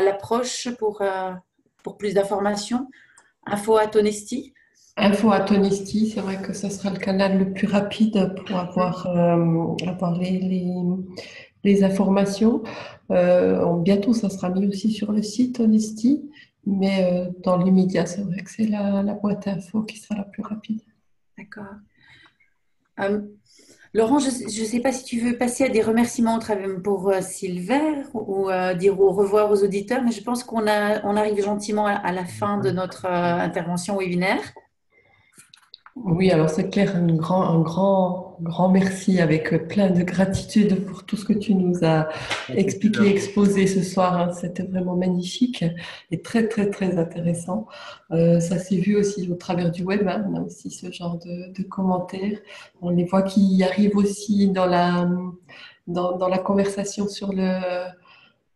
l'approche pour plus d'informations. Info@honesty. Info@Honesty, c'est vrai que ce sera le canal le plus rapide pour avoir les informations. Bientôt, ça sera mis aussi sur le site Honesty, mais dans l'immédiat, c'est vrai que c'est la boîte info qui sera la plus rapide. D'accord. Laurent, je ne sais pas si tu veux passer à des remerciements pour Silver ou dire au revoir aux auditeurs, mais je pense on arrive gentiment à la fin de notre intervention webinaire. Oui, alors c'est clair, un grand merci avec plein de gratitude pour tout ce que tu nous as expliqué, exposé ce soir. Hein. C'était vraiment magnifique et très, très, très intéressant. Ça s'est vu aussi au travers du web. Hein. On a aussi ce genre de commentaires. On les voit qui arrivent aussi dans la conversation sur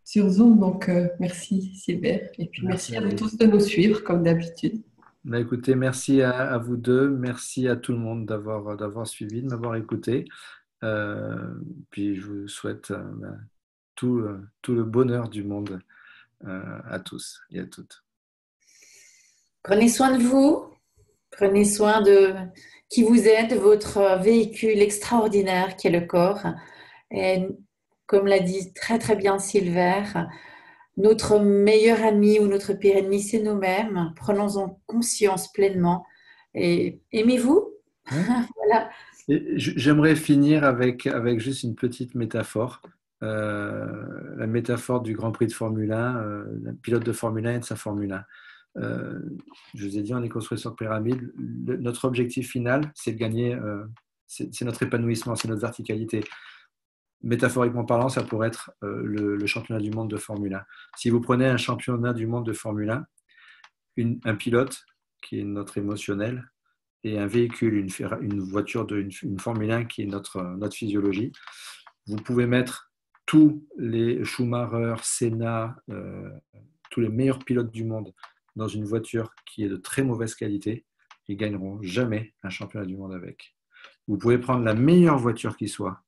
Zoom. Donc, merci Sylvain. Et puis merci à vous tous de nous suivre comme d'habitude. Bah, écoutez, merci à vous deux, merci à tout le monde d'avoir suivi, de m'avoir écouté. Puis je vous souhaite tout le bonheur du monde à tous et à toutes. Prenez soin de vous, prenez soin de qui vous êtes, de votre véhicule extraordinaire qui est le corps. Et comme l'a dit très très bien Silver, notre meilleur ami ou notre pire ennemi, c'est nous-mêmes. Prenons-en conscience pleinement et aimez-vous. Ouais. Voilà. J'aimerais finir avec juste une petite métaphore. La métaphore du Grand Prix de Formule 1, le pilote de Formule 1 et de sa Formule 1. Je vous ai dit, on est construit sur pyramide. Notre objectif final, c'est de gagner, c'est notre épanouissement, c'est notre verticalité. Métaphoriquement parlant, ça pourrait être le championnat du monde de Formule 1. Si vous prenez un championnat du monde de Formule 1, un pilote qui est notre émotionnel et un véhicule, une voiture, une Formule 1 qui est notre physiologie, vous pouvez mettre tous les Schumacher, Senna, tous les meilleurs pilotes du monde dans une voiture qui est de très mauvaise qualité, ils ne gagneront jamais un championnat du monde avec. Vous pouvez prendre la meilleure voiture qui soit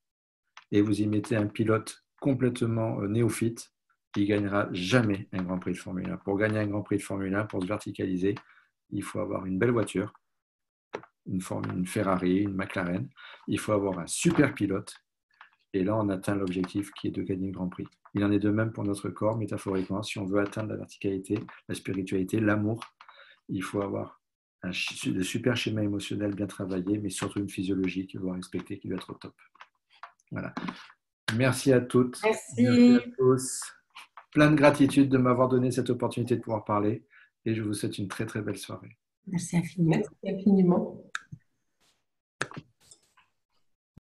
et vous y mettez un pilote complètement néophyte, il ne gagnera jamais un Grand Prix de Formule 1. Pour gagner un Grand Prix de Formule 1, pour se verticaliser, il faut avoir une belle voiture, une Ferrari, une McLaren. Il faut avoir un super pilote. Et là, on atteint l'objectif qui est de gagner le Grand Prix. Il en est de même pour notre corps, métaphoriquement. Si on veut atteindre la verticalité, la spiritualité, l'amour, il faut avoir de super schémas émotionnels bien travaillés, mais surtout une physiologie qu'il doit respecter, qui doit être au top. Voilà. Merci à toutes. Merci à tous. Plein de gratitude de m'avoir donné cette opportunité de pouvoir parler et je vous souhaite une très très belle soirée. Merci infiniment. Merci infiniment.